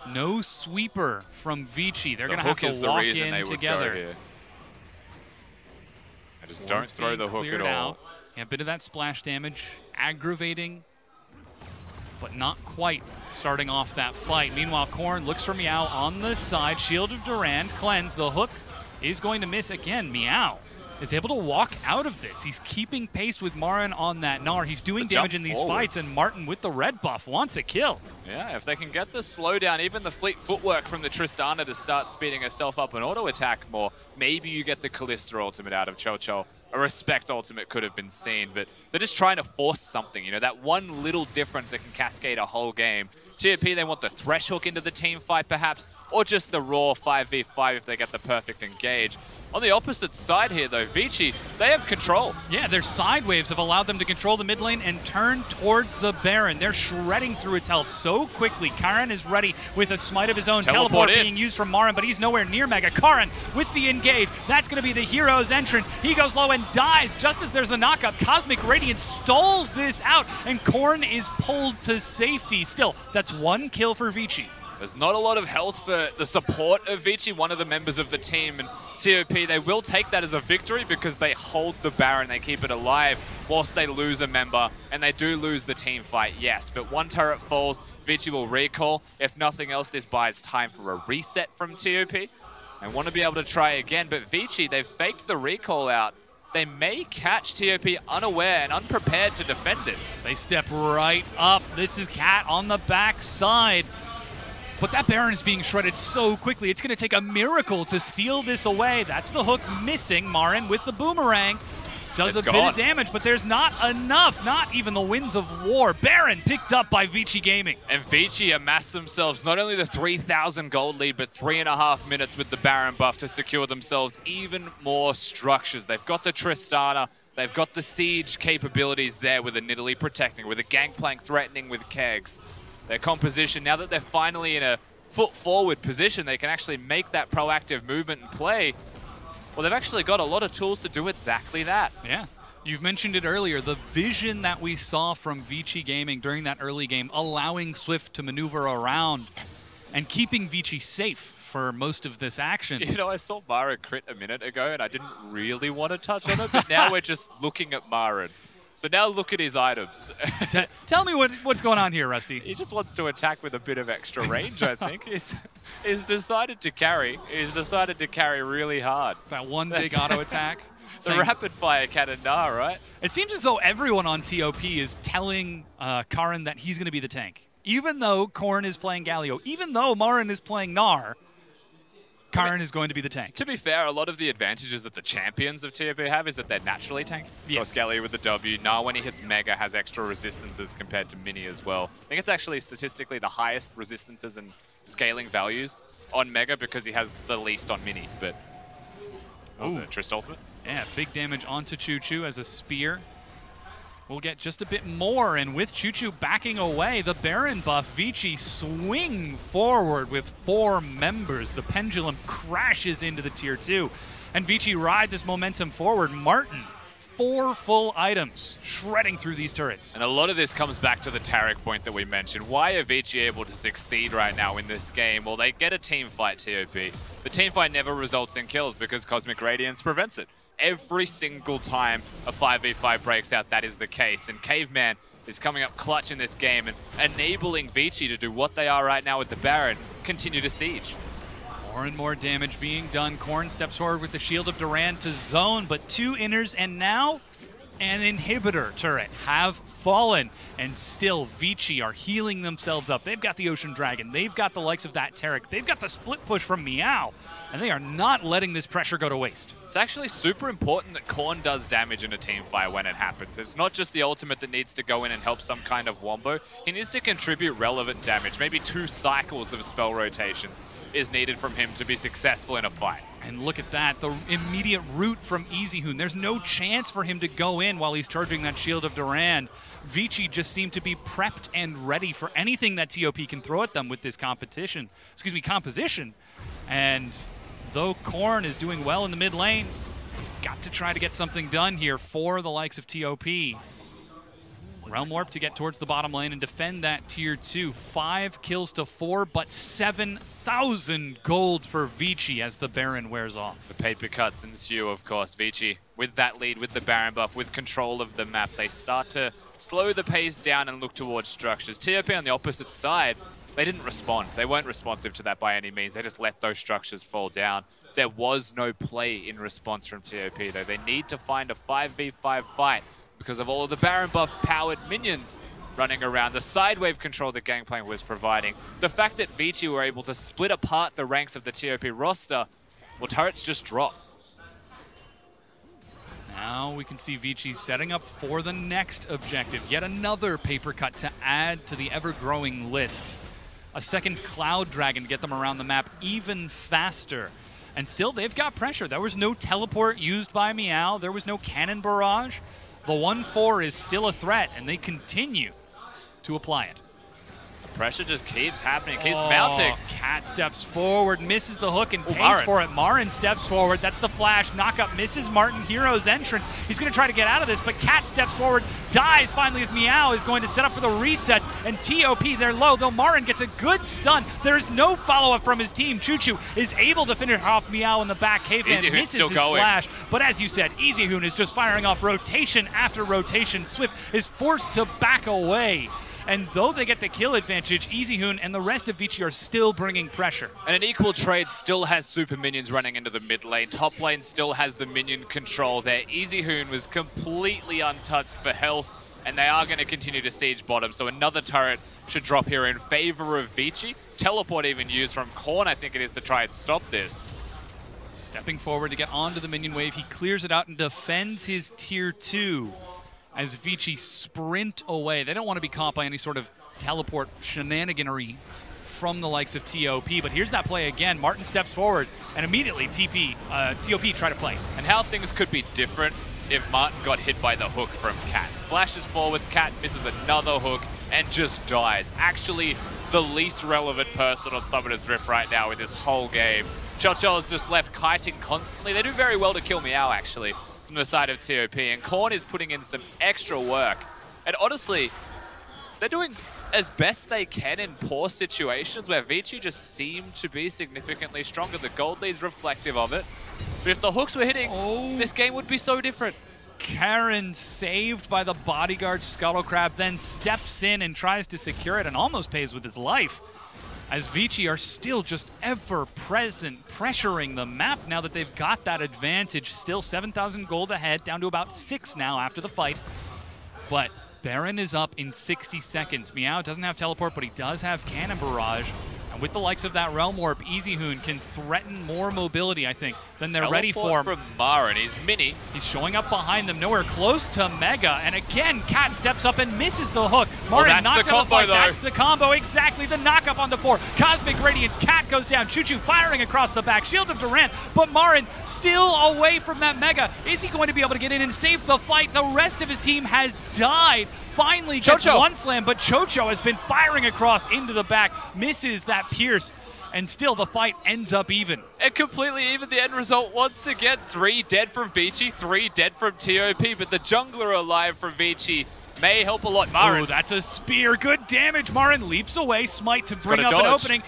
No sweeper from Vici. They're going to have to walk in together. I just don't throw the hook at all. Yeah, a bit of that splash damage, aggravating, but not quite starting off that fight. Meanwhile, Corn looks for Meow on the side. Shield of Durand, cleanse. The hook is going to miss again. Meow is able to walk out of this. He's keeping pace with Marin on that Gnar. He's doing damage in these fights, and Martin with the red buff wants a kill. Yeah, if they can get the slowdown, even the fleet footwork from the Tristana to start speeding herself up and auto-attack more, maybe you get the Kalista ultimate out of QiuQiu. A Respect ultimate could have been seen, but they're just trying to force something, you know, that one little difference that can cascade a whole game. TOP, they want the Thresh hook into the team fight perhaps, or just the raw 5v5 if they get the perfect engage. On the opposite side here though, Vici, they have control. Yeah, their side waves have allowed them to control the mid lane and turn towards the Baron. They're shredding through its health so quickly. Karin is ready with a smite of his own. Teleport being used from Marin, but he's nowhere near Mega. Karin with the engage. That's going to be the hero's entrance. He goes low and dies just as there's the knockup. Cosmic Radiance stalls this out, and Corn is pulled to safety. Still, that's 1 kill for Vici. There's not a lot of health for the support of Vici, one of the members of the team, and TOP, they will take that as a victory because they hold the Baron, they keep it alive whilst they lose a member, and they do lose the team fight, yes. But one turret falls, Vici will recall. If nothing else, this buys time for a reset from TOP. They want to be able to try again, but Vici, they've faked the recall out. They may catch TOP unaware and unprepared to defend this. They step right up. This is Cat on the back side. But that Baron is being shredded so quickly. It's going to take a miracle to steal this away. That's the hook missing. Marin with the boomerang. Does a bit of damage, but there's not enough. Not even the winds of war. Baron picked up by Vici Gaming. And Vici amassed themselves not only the 3,000 gold lead, but 3.5 minutes with the Baron buff to secure themselves even more structures. They've got the Tristana. They've got the siege capabilities there with the Nidalee protecting, with a Gangplank threatening with kegs. Their composition, now that they're finally in a foot forward position, they can actually make that proactive movement and play. Well, they've actually got a lot of tools to do exactly that. Yeah. You've mentioned it earlier, the vision that we saw from Vici Gaming during that early game, allowing Swift to maneuver around and keeping Vici safe for most of this action. You know, I saw Marin crit a minute ago and I didn't really want to touch on it, but now we're just looking at Marin. So now look at his items. Tell me what's going on here, Rusty. He just wants to attack with a bit of extra range, I think. He's decided to carry. He's decided to carry really hard. That one big auto attack. The rapid fire cannon, right? It seems as though everyone on TOP is telling Karin that he's going to be the tank. Even though Korn is playing Galio, even though Marin is playing Gnar, Karin is going to be the tank. To be fair, a lot of the advantages that the champions of TOP have is that they're naturally tanky. Yes. Of course, Galio with the W. Gnar, when he hits Mega, has extra resistances compared to Mini as well. I think it's actually statistically the highest resistances and scaling values on Mega because he has the least on Mini. But also Trist ultimate. Yeah, big damage onto QiuQiu as a spear. We'll get just a bit more, and with QiuQiu backing away, the Baron buff, Vici swing forward with 4 members. The pendulum crashes into the tier 2, and Vici ride this momentum forward. Martin, 4 full items, shredding through these turrets. And a lot of this comes back to the Taric point that we mentioned. Why are Vici able to succeed right now in this game? Well, they get a team fight TOP. The team fight never results in kills because Cosmic Radiance prevents it. Every single time a 5v5 breaks out, that is the case. And Caveman is coming up clutch in this game and enabling Vici to do what they are right now with the Baron, continue to siege. More and more damage being done. Korn steps forward with the Shield of Durand to zone, but 2 inners and now an inhibitor turret have fallen. And still, Vici are healing themselves up. They've got the Ocean Dragon. They've got the likes of that Taric. They've got the split push from Meow. And they are not letting this pressure go to waste. It's actually super important that Korn does damage in a team fight when it happens. It's not just the ultimate that needs to go in and help some kind of wombo. He needs to contribute relevant damage. Maybe 2 cycles of spell rotations is needed from him to be successful in a fight. And look at that, the immediate root from Easyhoon. There's no chance for him to go in while he's charging that Shield of Durand. Vici just seem to be prepped and ready for anything that TOP can throw at them with this composition. And though Korn is doing well in the mid lane, he's got to try to get something done here for the likes of TOP. Realm Warp to get towards the bottom lane and defend that tier 2. 5 kills to 4, but 7,000 gold for Vici as the Baron wears off. The paper cuts ensue, of course. Vici, with that lead, with the Baron buff, with control of the map, they start to slow the pace down and look towards structures. TOP on the opposite side, they didn't respond. They weren't responsive to that by any means. They just let those structures fall down. There was no play in response from TOP, though. They need to find a 5v5 fight because of all of the Baron buff powered minions running around, the side wave control that Gangplank was providing, the fact that Vici were able to split apart the ranks of the TOP roster, well, turrets just drop. Now we can see Vici setting up for the next objective. Yet another paper cut to add to the ever-growing list. A second Cloud Dragon to get them around the map even faster. And still, they've got pressure. There was no teleport used by Meow. There was no cannon barrage. The 1-4 is still a threat, and they continue to apply it. pressure just keeps happening, keeps mounting. Cat steps forward, misses the hook and pays Marin. for it. Marin steps forward. That's the flash. Knockup misses Martin Hero's entrance. He's going to try to get out of this, but Cat steps forward, dies finally as Meow is going to set up for the reset. And TOP, they're low, though Marin gets a good stun. There's no follow-up from his team. QiuQiu is able to finish off Meow in the back. Caveman misses his flash. But as you said, Easyhoon is just firing off rotation after rotation. Swift is forced to back away. And though they get the kill advantage, Easyhoon and the rest of Vici are still bringing pressure. And an equal trade still has super minions running into the mid lane. Top lane still has the minion control there. Easyhoon was completely untouched for health, and they are going to continue to siege bottom. So another turret should drop here in favor of Vici. Teleport even used from Korn, I think it is, to try and stop this. Stepping forward to get onto the minion wave, he clears it out and defends his tier 2. As Vici sprint away. They don't want to be caught by any sort of teleport shenaniganery from the likes of TOP, but here's that play again. Martin steps forward, and immediately TOP try to play. And how things could be different if Martin got hit by the hook from Cat. Flashes forwards, Cat misses another hook, and just dies. Actually, the least relevant person on Summoner's Rift right now in this whole game. QiuQiu is just left kiting constantly. They do very well to kill Meow, actually, from the side of TOP, and Korn is putting in some extra work. And honestly, they're doing as best they can in poor situations where Vici just seem to be significantly stronger. The gold lead's reflective of it. But if the hooks were hitting, this game would be so different. Karin saved by the bodyguard Scuttle Crab, then steps in and tries to secure it and almost pays with his life. As Vici are still just ever-present, pressuring the map now that they've got that advantage. Still 7,000 gold ahead, down to about 6 now after the fight. But Baron is up in 60 seconds. Meow doesn't have teleport, but he does have Cannon Barrage. And with the likes of that Realm Warp, Easyhoon can threaten more mobility, I think, than they're ready for. From Marin, he's mini. He's showing up behind them, nowhere close to Mega. And again, Cat steps up and misses the hook. Marin knocked out the fight. That's the combo, exactly. The knockup on the 4. Cosmic Radiance, Cat goes down. QiuQiu firing across the back. Shield of Durant, but Marin still away from that Mega. Is he going to be able to get in and save the fight? The rest of his team has died. Finally gets one slam, but QiuQiu has been firing across into the back, misses that pierce, and still the fight ends up even. And completely even the end result once again. 3 dead from Vici, 3 dead from TOP, but the jungler alive from Vici may help a lot. Marin. Oh, that's a spear. Good damage. Marin leaps away. Smite to bring up an opening.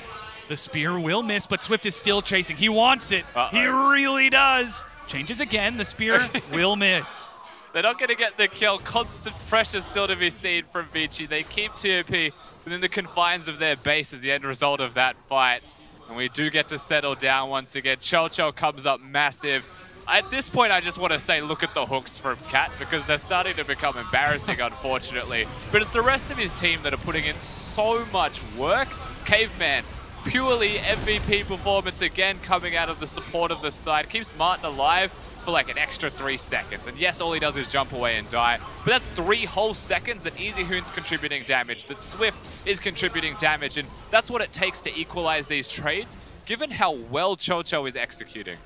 The spear will miss, but Swift is still chasing. He wants it. He really does. Changes again. The spear will miss. They're not going to get the kill. Constant pressure still to be seen from Vici. They keep TOP within the confines of their base as the end result of that fight. And we do get to settle down once again. QiuQiu comes up massive. At this point, I just want to say, look at the hooks from Cat, because they're starting to become embarrassing, unfortunately. But it's the rest of his team that are putting in so much work. Caveman, purely MVP performance again coming out of the support of the side. Keeps Martin alive for like an extra 3 seconds. And yes, all he does is jump away and die. But that's 3 whole seconds that Easyhoon's contributing damage, that Swift is contributing damage. And that's what it takes to equalize these trades, given how well QiuQiu is executing.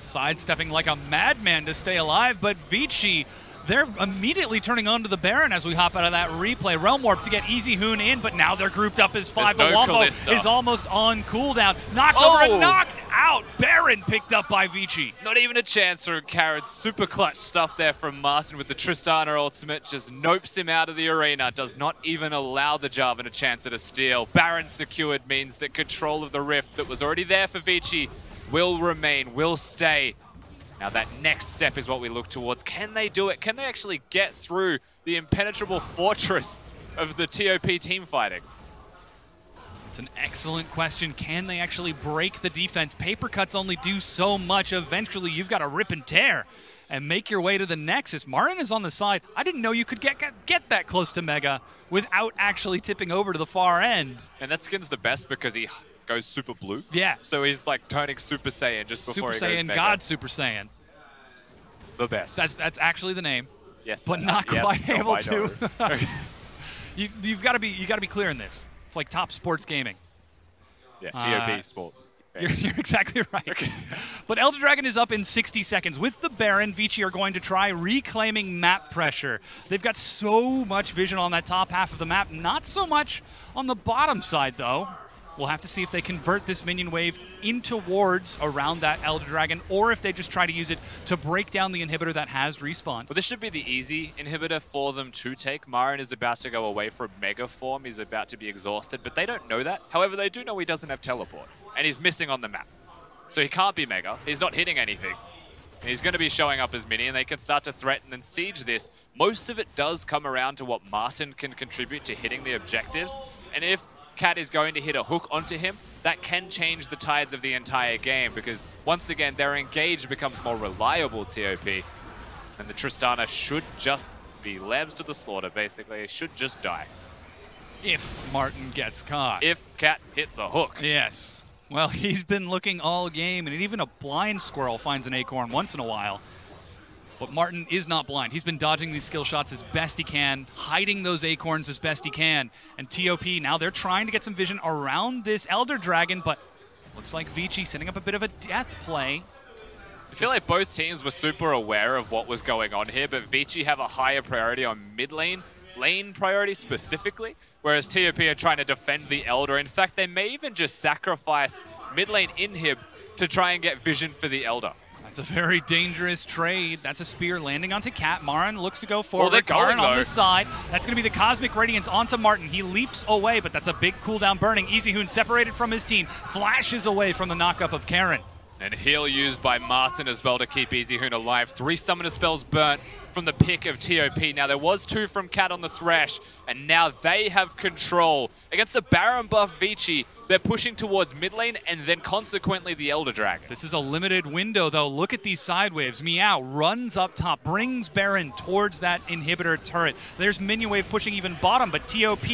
Sidestepping like a madman to stay alive, but Vici, they're immediately turning on to the Baron as we hop out of that replay. Realm Warp to get Easyhoon in, but now they're grouped up as 5. The Wombo is almost on cooldown. Knocked over and knocked out. Baron picked up by Vici. Not even a chance for Karin. Super clutch stuff there from Martin with the Tristana ultimate. Just nopes him out of the arena. Does not even allow the Jarvan a chance at a steal. Baron secured means that control of the Rift that was already there for Vici will remain, will stay. Now that next step is what we look towards. Can they do it? Can they actually get through the impenetrable fortress of the TOP team fighting? It's an excellent question. Can they actually break the defense? Paper cuts only do so much. Eventually, you've got to rip and tear and make your way to the Nexus. Marin is on the side. I didn't know you could get that close to Mega without actually tipping over to the far end. And that skin's the best because he goes super blue. Yeah. So he's like turning Super Saiyan just before he goes Mega. Super Saiyan, God Super Saiyan. The best. That's actually the name. Yes. But not quite able to. you got to be clear in this. It's like Topsports Gaming. Yeah, TOP Sports. You're exactly right. Okay. But Elder Dragon is up in 60 seconds. With the Baron, Vici are going to try reclaiming map pressure. They've got so much vision on that top half of the map, not so much on the bottom side, though. We'll have to see if they convert this minion wave into wards around that Elder Dragon, or if they just try to use it to break down the inhibitor that has respawned. Well, this should be the easy inhibitor for them to take. Marin is about to go away from Mega Form. He's about to be exhausted, but they don't know that. However, they do know he doesn't have teleport, and he's missing on the map. So he can't be Mega. He's not hitting anything. And he's going to be showing up as mini, and they can start to threaten and siege this. Most of it does come around to what Martin can contribute to hitting the objectives, and if Cat is going to hit a hook onto him, that can change the tides of the entire game, because once again their engage becomes more reliable TOP, and the Tristana should just be lambs to the slaughter. Basically it should just die if Martin gets caught, if Cat hits a hook. Yes, well, he's been looking all game, and even a blind squirrel finds an acorn once in a while. But Martin is not blind. He's been dodging these skill shots as best he can, hiding those acorns as best he can. And TOP, now they're trying to get some vision around this Elder Dragon, but looks like Vici setting up a bit of a death play. I feel like both teams were super aware of what was going on here, but Vici have a higher priority on mid lane, lane priority specifically, whereas TOP are trying to defend the Elder. In fact, they may even just sacrifice mid lane inhib to try and get vision for the Elder. It's a very dangerous trade. That's a spear landing onto Cat. Marin looks to go forward. Well, Karin on this side. That's going to be the Cosmic Radiance onto Martin. He leaps away, but that's a big cooldown burning. Easyhoon separated from his team. Flashes away from the knockup of Karin. And heal used by Martin as well to keep Easyhoon alive. 3 summoner spells burnt from the pick of TOP. Now, there was 2 from Cat on the Thresh, and now they have control. Against the Baron buff Vici, they're pushing towards mid lane and then consequently the Elder Dragon. This is a limited window, though. Look at these side waves. Meow runs up top, brings Baron towards that inhibitor turret. There's minion wave pushing even bottom, but TOP,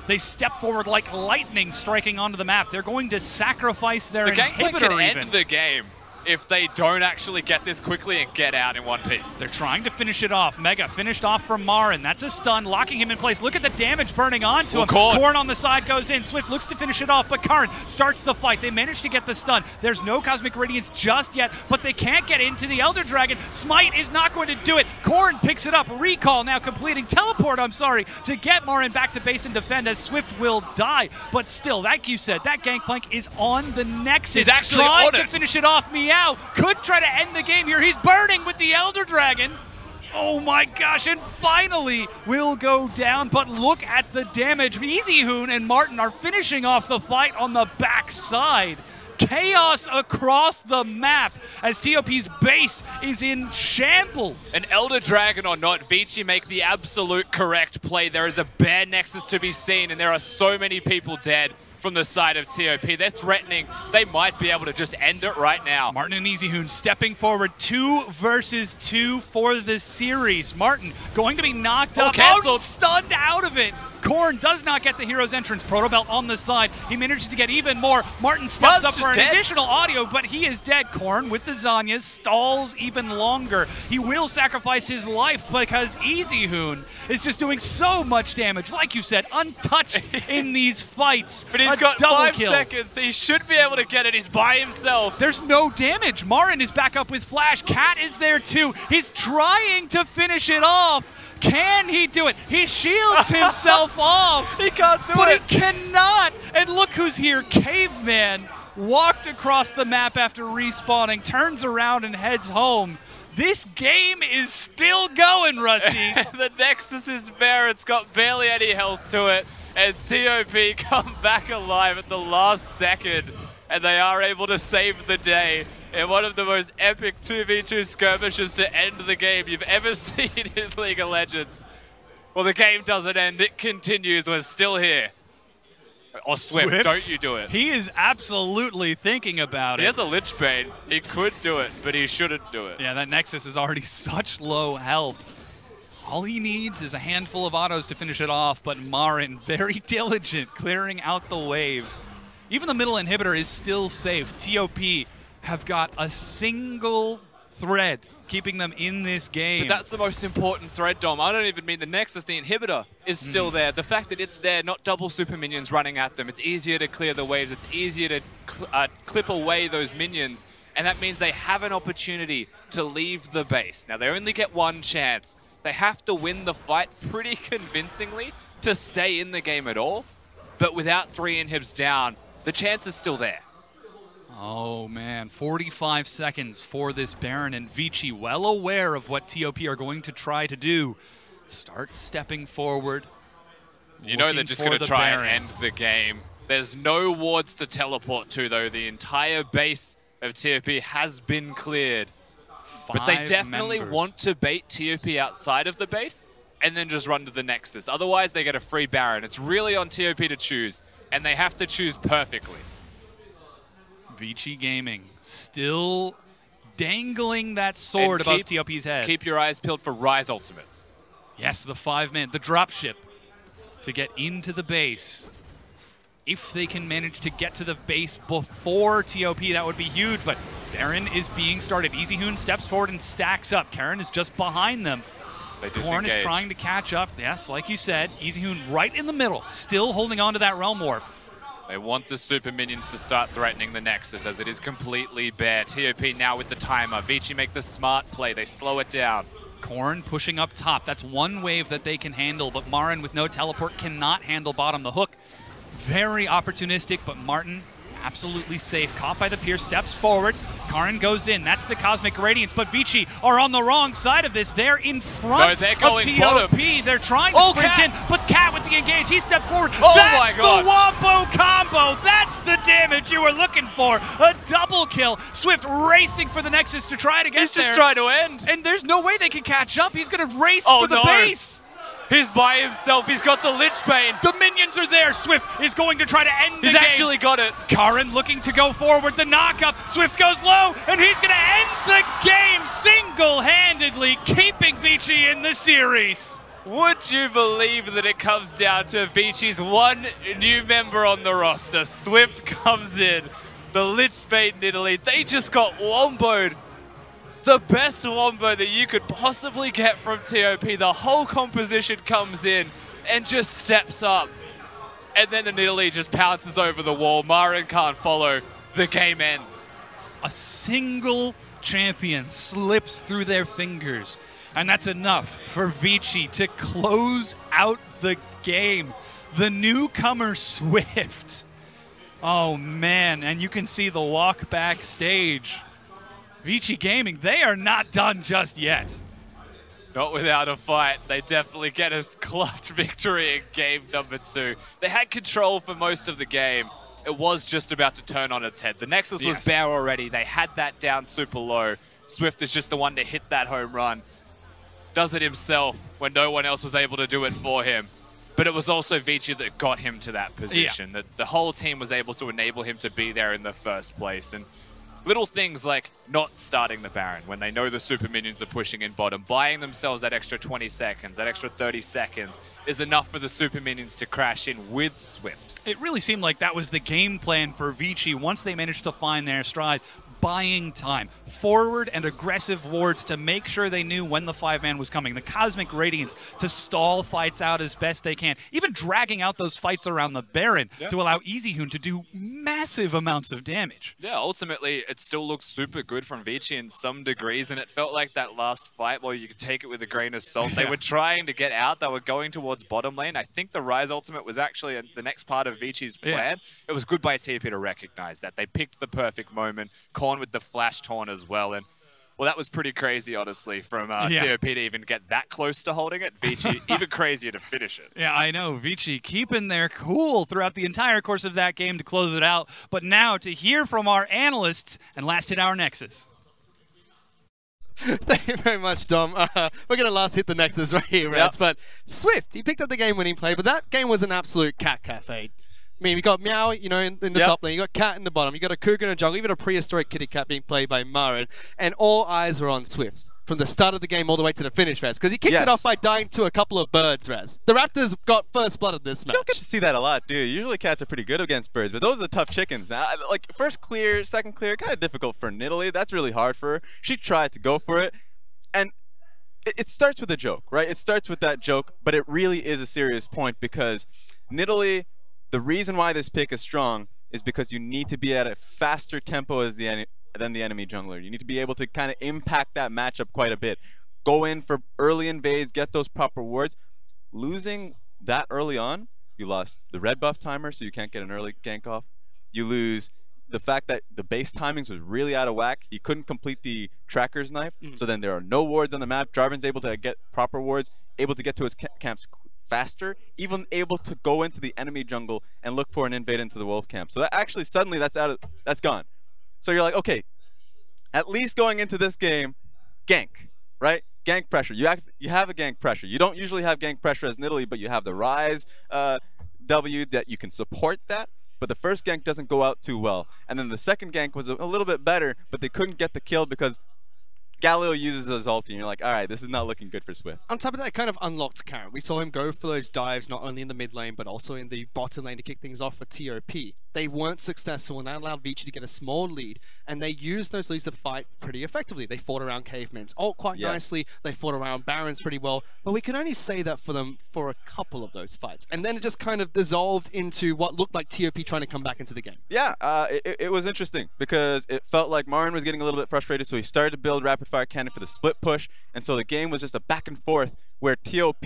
they step forward like lightning striking onto the map. They're going to sacrifice their inhibitor. The Gangplank can end the game if they don't actually get this quickly and get out in one piece. They're trying to finish it off. Mega finished off from Marin. That's a stun, locking him in place. Look at the damage burning onto him. Korn on the side goes in. Swift looks to finish it off, but Karin starts the fight. They manage to get the stun. There's no Cosmic Radiance just yet, but they can't get into the Elder Dragon. Smite is not going to do it. Korn picks it up. Recall now completing. Teleport, I'm sorry, to get Marin back to base and defend as Swift will die. But still, like you said, that Gangplank is on the Nexus. He's actually trying on it. to finish it off. Meow could try to end the game here. He's burning with the Elder Dragon. Oh my gosh, and finally will go down, but look at the damage. Easyhoon and Martin are finishing off the fight on the backside. Chaos across the map as TOP's base is in shambles. An Elder Dragon or not, Vici make the absolute correct play. There is a bare Nexus to be seen, and there are so many people dead from the side of TOP. They're threatening. They might be able to just end it right now. Martin and Easyhoon stepping forward, 2 versus 2 for the series. Martin going to be knocked up. Canceled. Stunned out of it. Korn does not get the hero's entrance. Protobelt on the side. He manages to get even more. Martin steps up for an additional audio, but he is dead. Korn with the Zanyas stalls even longer. He will sacrifice his life because Easyhoon is just doing so much damage. Like you said, untouched in these fights. But he's got 5 seconds. He should be able to get it. He's by himself. There's no damage. Marin is back up with Flash. Cat is there too. He's trying to finish it off. Can he do it? He shields himself off. He can't do it. But he cannot. And look who's here. Caveman walked across the map after respawning, turns around and heads home. This game is still going, Rusty. The Nexus is bare. It's got barely any health to it. And TOP come back alive at the last second. And they are able to save the day in one of the most epic 2v2 skirmishes to end the game you've ever seen in League of Legends. Well, the game doesn't end. It continues. We're still here. Or Swift, don't you do it. He is absolutely thinking about it. He has a Lich Bane. He could do it, but he shouldn't do it. Yeah, that Nexus is already such low health. All he needs is a handful of autos to finish it off, but Marin, very diligent, clearing out the wave. Even the middle inhibitor is still safe. TOP have got a single thread keeping them in this game. But that's the most important thread, Dom. I don't even mean the Nexus, the inhibitor is still there. The fact that it's there, not double super minions running at them. It's easier to clear the waves. It's easier to clip away those minions. And that means they have an opportunity to leave the base. Now, they only get one chance. They have to win the fight pretty convincingly to stay in the game at all. But without 3 inhibs down, the chance is still there. Oh man, 45 seconds for this Baron, and Vici, well aware of what TOP are going to try to do, start stepping forward. You know they're just going to try and end the game. There's no wards to teleport to, though. The entire base of TOP has been cleared. But they definitely want to bait TOP outside of the base and then just run to the Nexus. Otherwise, they get a free Baron. It's really on TOP to choose, and they have to choose perfectly. Vici Gaming still dangling that sword above TOP's head. Keep your eyes peeled for Ryze ultimates. Yes, the 5-man, the dropship to get into the base. If they can manage to get to the base before TOP, that would be huge, but Baron is being started. Easyhoon steps forward and stacks up. Karin is just behind them. Corn is trying to catch up. Yes, like you said, Easyhoon right in the middle, still holding on to that Realm Warp. They want the super minions to start threatening the Nexus as it is completely bare. TOP now with the timer. Vici make the smart play. They slow it down. Corn pushing up top. That's one wave that they can handle, but Marin with no teleport cannot handle bottom. The hook, very opportunistic, but Martin absolutely safe. Caught by the Pierce, steps forward. Karin goes in. That's the Cosmic Radiance, but Vici are on the wrong side of this. They're in front of TOP. They're trying to sprint in, but Cat with the engage. He stepped forward. That's the Wombo combo. That's the damage you were looking for. A double kill. Swift racing for the Nexus to try to get there. He's just trying to end. And there's no way they can catch up. He's going to race for the base. He's by himself. He's got the Lich Bane. The minions are there. Swift is going to try to end the game. He's actually got it. Karin looking to go forward. The knockup. Swift goes low, and he's going to end the game single-handedly, keeping Vici in the series. Would you believe that it comes down to Vici's one new member on the roster? Swift comes in. The Lich Bane Nidalee. They just got womboed. The best wombo that you could possibly get from TOP. The whole composition comes in and just steps up. And then the Nidalee just pounces over the wall. Marin can't follow. The game ends. A single champion slips through their fingers. And that's enough for Vici to close out the game. The newcomer Swift. Oh man, and you can see the walk backstage. Vici Gaming, they are not done just yet. Not without a fight. They definitely get a clutch victory in game number 2. They had control for most of the game. It was just about to turn on its head. The Nexus was bare already. They had that down super low. Swift is just the one to hit that home run. Does it himself when no one else was able to do it for him. But it was also Vici that got him to that position. That the whole team was able to enable him to be there in the first place. And little things like not starting the Baron when they know the super minions are pushing in bottom, buying themselves that extra 20 seconds, that extra 30 seconds is enough for the super minions to crash in with Swift. It really seemed like that was the game plan for Vici once they managed to find their stride. Buying time, forward and aggressive wards to make sure they knew when the 5-man was coming. The Cosmic Radiance to stall fights out as best they can. Even dragging out those fights around the Baron to allow Easyhoon to do massive amounts of damage. Yeah, ultimately, it still looks super good from Vici in some degrees, and it felt like that last fight, well, you could take it with a grain of salt. They were trying to get out. They were going towards bottom lane. I think the Ryze ultimate was actually the next part of Vici's plan. It was good by TP to recognize that. They picked the perfect moment. Corn with the flash taunt as well, and well, that was pretty crazy, honestly, from TOP to even get that close to holding it. Vici, even crazier to finish it. Yeah, I know. Vici keeping their cool throughout the entire course of that game to close it out. But now to hear from our analysts and last hit our Nexus. Thank you very much, Dom. We're going to last hit the Nexus right here, Reds. But Swift, he picked up the game-winning play, but that game was an absolute cat cafe. I mean, we got Meow, you know, in the top lane. You got Cat in the bottom. You got a Cougar in the jungle. Even a prehistoric kitty cat being played by Marin. And all eyes were on Swift from the start of the game all the way to the finish, Rez. Because he kicked it off by dying to a couple of birds, Rez. The Raptors got first blood in this match. You don't get to see that a lot, dude. Usually cats are pretty good against birds, but those are tough chickens. Now, like, first clear, second clear, kind of difficult for Nidalee. That's really hard for her. She tried to go for it. it starts with a joke, right? It starts with that joke, but it really is a serious point because Nidalee, the reason why this pick is strong is because you need to be at a faster tempo as than the enemy jungler. You need to be able to kind of impact that matchup quite a bit. Go in for early invades, get those proper wards. Losing that early on, you lost the red buff timer, so you can't get an early gank off. You lose the fact that the base timings was really out of whack. He couldn't complete the tracker's knife, so then there are no wards on the map. Jarvan's able to get proper wards, able to get to his camps faster, even able to go into the enemy jungle and look for an invade into the wolf camp. So that actually suddenly that's gone. So you're like, okay, at least going into this game, gank, right? Gank pressure. You have a gank pressure. You don't usually have gank pressure as Nidalee, but you have the Ryze W that you can support that. But the first gank doesn't go out too well. And then the second gank was a little bit better, but they couldn't get the kill because Galio uses his ulti, and you're like, all right, this is not looking good for Swift. On top of that, it kind of unlocked Karin. We saw him go for those dives, not only in the mid lane, but also in the bottom lane to kick things off for TOP. They weren't successful, and that allowed Vici to get a small lead, and they used those leads to fight pretty effectively. They fought around Caveman's ult quite nicely, they fought around Baron's pretty well, but we could only say that for them for a couple of those fights. And then it just kind of dissolved into what looked like TOP trying to come back into the game. Yeah, it was interesting because it felt like Marin was getting a little bit frustrated, so he started to build rapid fire cannon for the split push, and so the game was just a back and forth where TOP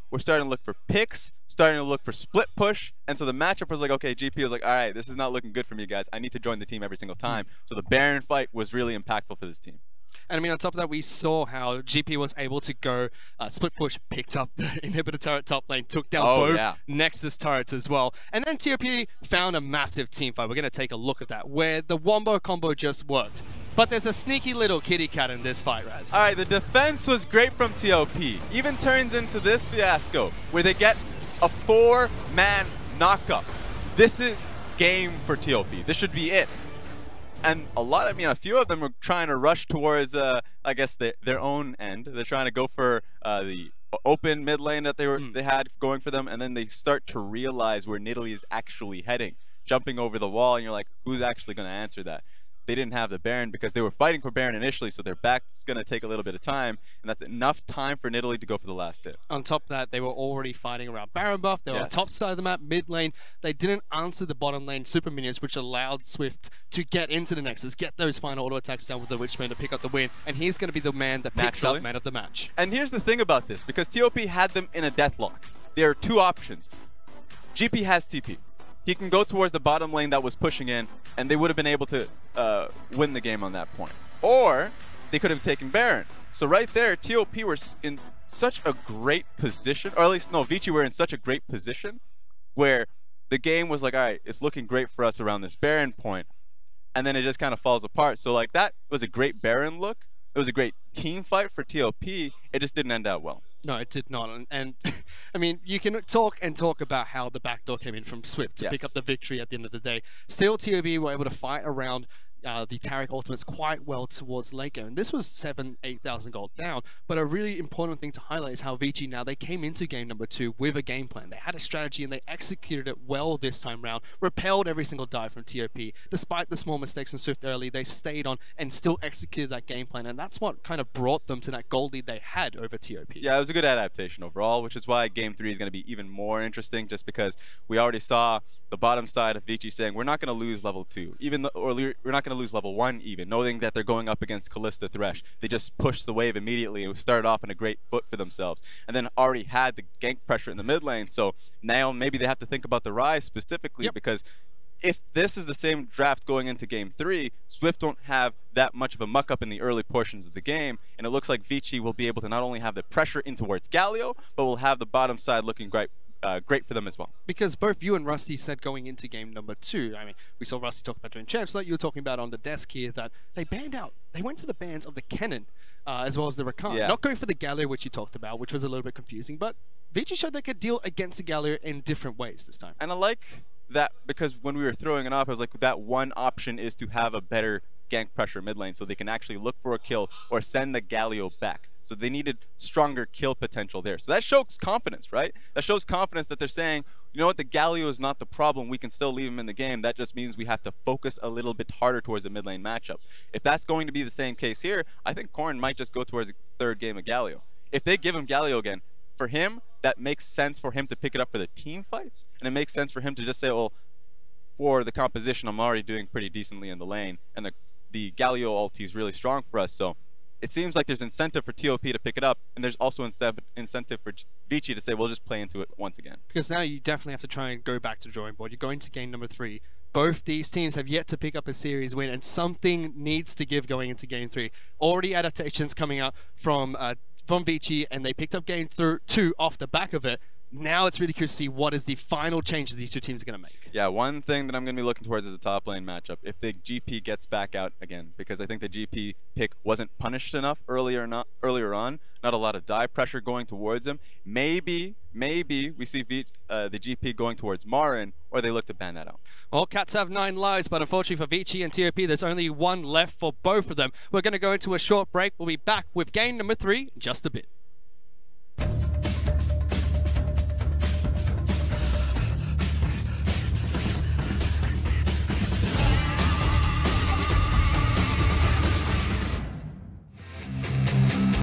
were starting to look for picks, starting to look for split push, and so the matchup was like, okay, GP was like, all right, this is not looking good for me, guys. I need to join the team every single time. So the Baron fight was really impactful for this team. And I mean, on top of that, we saw how GP was able to go split push, picked up the inhibitor turret top lane, took down both Nexus turrets as well. And then TOP found a massive team fight. We're going to take a look at that, where the wombo combo just worked. But there's a sneaky little kitty cat in this fight, Raz. All right, the defense was great from TOP. Even turns into this fiasco, where they get a 4-man knockup. This is game for TOP. This should be it. And a few of them were trying to rush towards, I guess, their own end. They're trying to go for the open mid lane that they had going for them, and then they start to realize where Nidalee is actually heading, jumping over the wall, and you're like, who's actually going to answer that? They didn't have the Baron because they were fighting for Baron initially, so their back's going to take a little bit of time, and that's enough time for Nidalee to go for the last hit. On top of that, they were already fighting around Baron buff. They were on top side of the map, mid lane. They didn't answer the bottom lane super minions, which allowed Swift to get into the Nexus, get those final auto attacks down with the Witchman to pick up the win, and he's going to be the man that picks up man of the match. And here's the thing about this, because TOP had them in a deathlock. There are two options. GP has TP. He can go towards the bottom lane that was pushing in, and they would have been able to win the game on that point. Or they could have taken Baron. So right there, TOP were in such a great position, or at least, no, Vici were in such a great position where the game was like, all right, it's looking great for us around this Baron point, and then it just kind of falls apart. So like that was a great Baron look. It was a great team fight for TOP. It just didn't end out well. No, it did not. And I mean, you can talk about how the backdoor came in from Swift to pick up the victory at the end of the day. Still, TOP were able to fight around the Taric ultimates quite well towards late game. And this was 8,000 gold down. But a really important thing to highlight is how Vici now, they came into game number 2 with a game plan. They had a strategy and they executed it well this time round. Repelled every single dive from TOP. Despite the small mistakes from Swift early, they stayed on and still executed that game plan. And that's what kind of brought them to that gold lead they had over TOP. Yeah, it was a good adaptation overall, which is why game 3 is going to be even more interesting, just because we already saw the bottom side of Vici saying, we're not going to lose level 2, or we're not going to lose level 1 even, knowing that they're going up against Kalista Thresh. They just pushed the wave immediately and started off in a great foot for themselves, and then already had the gank pressure in the mid lane. So now maybe they have to think about the Ryze specifically, because if this is the same draft going into game 3, Swift don't have that much of a muck up in the early portions of the game, and it looks like Vici will be able to not only have the pressure in towards Galio, but will have the bottom side looking great for them as well. Because both you and Rusty said going into game number 2, I mean, we saw Rusty talk about during champs, like you were talking about on the desk here, that they went for the bans of the Cannon as well as the Rakan. Not going for the Galio, which you talked about, which was a little bit confusing, but Vici showed they could deal against the Galio in different ways this time. And I like that, because when we were throwing it off, I was like, that one option is to have a better gank pressure mid lane so they can actually look for a kill or send the Galio back. So they needed stronger kill potential there. So that shows confidence, right? That shows confidence that they're saying, you know what, the Galio is not the problem. We can still leave him in the game. That just means we have to focus a little bit harder towards the mid lane matchup. If that's going to be the same case here, I think Karin might just go towards the third game of Galio. If they give him Galio again, for him, that makes sense for him to pick it up for the team fights, and it makes sense for him to just say, well, for the composition, I'm already doing pretty decently in the lane, and the Galio ulti is really strong for us, so it seems like there's incentive for TOP to pick it up, and there's also incentive for Vici to say, we'll just play into it once again. Because now you definitely have to try and go back to the drawing board. You're going to game number 3. Both these teams have yet to pick up a series win, and something needs to give going into game 3. Already adaptations coming out from Vici, and they picked up game 2 off the back of it. Now it's really curious to see what is the final changes these two teams are going to make. Yeah, one thing that I'm going to be looking towards is the top lane matchup. If the GP gets back out again, because I think the GP pick wasn't punished enough earlier on. Not a lot of dive pressure going towards him. Maybe we see the GP going towards Marin, or they look to ban that out. Well, Cats have 9 lives, but unfortunately for Vici and TOP, there's only 1 left for both of them. We're going to go into a short break. We'll be back with game number 3 in just a bit.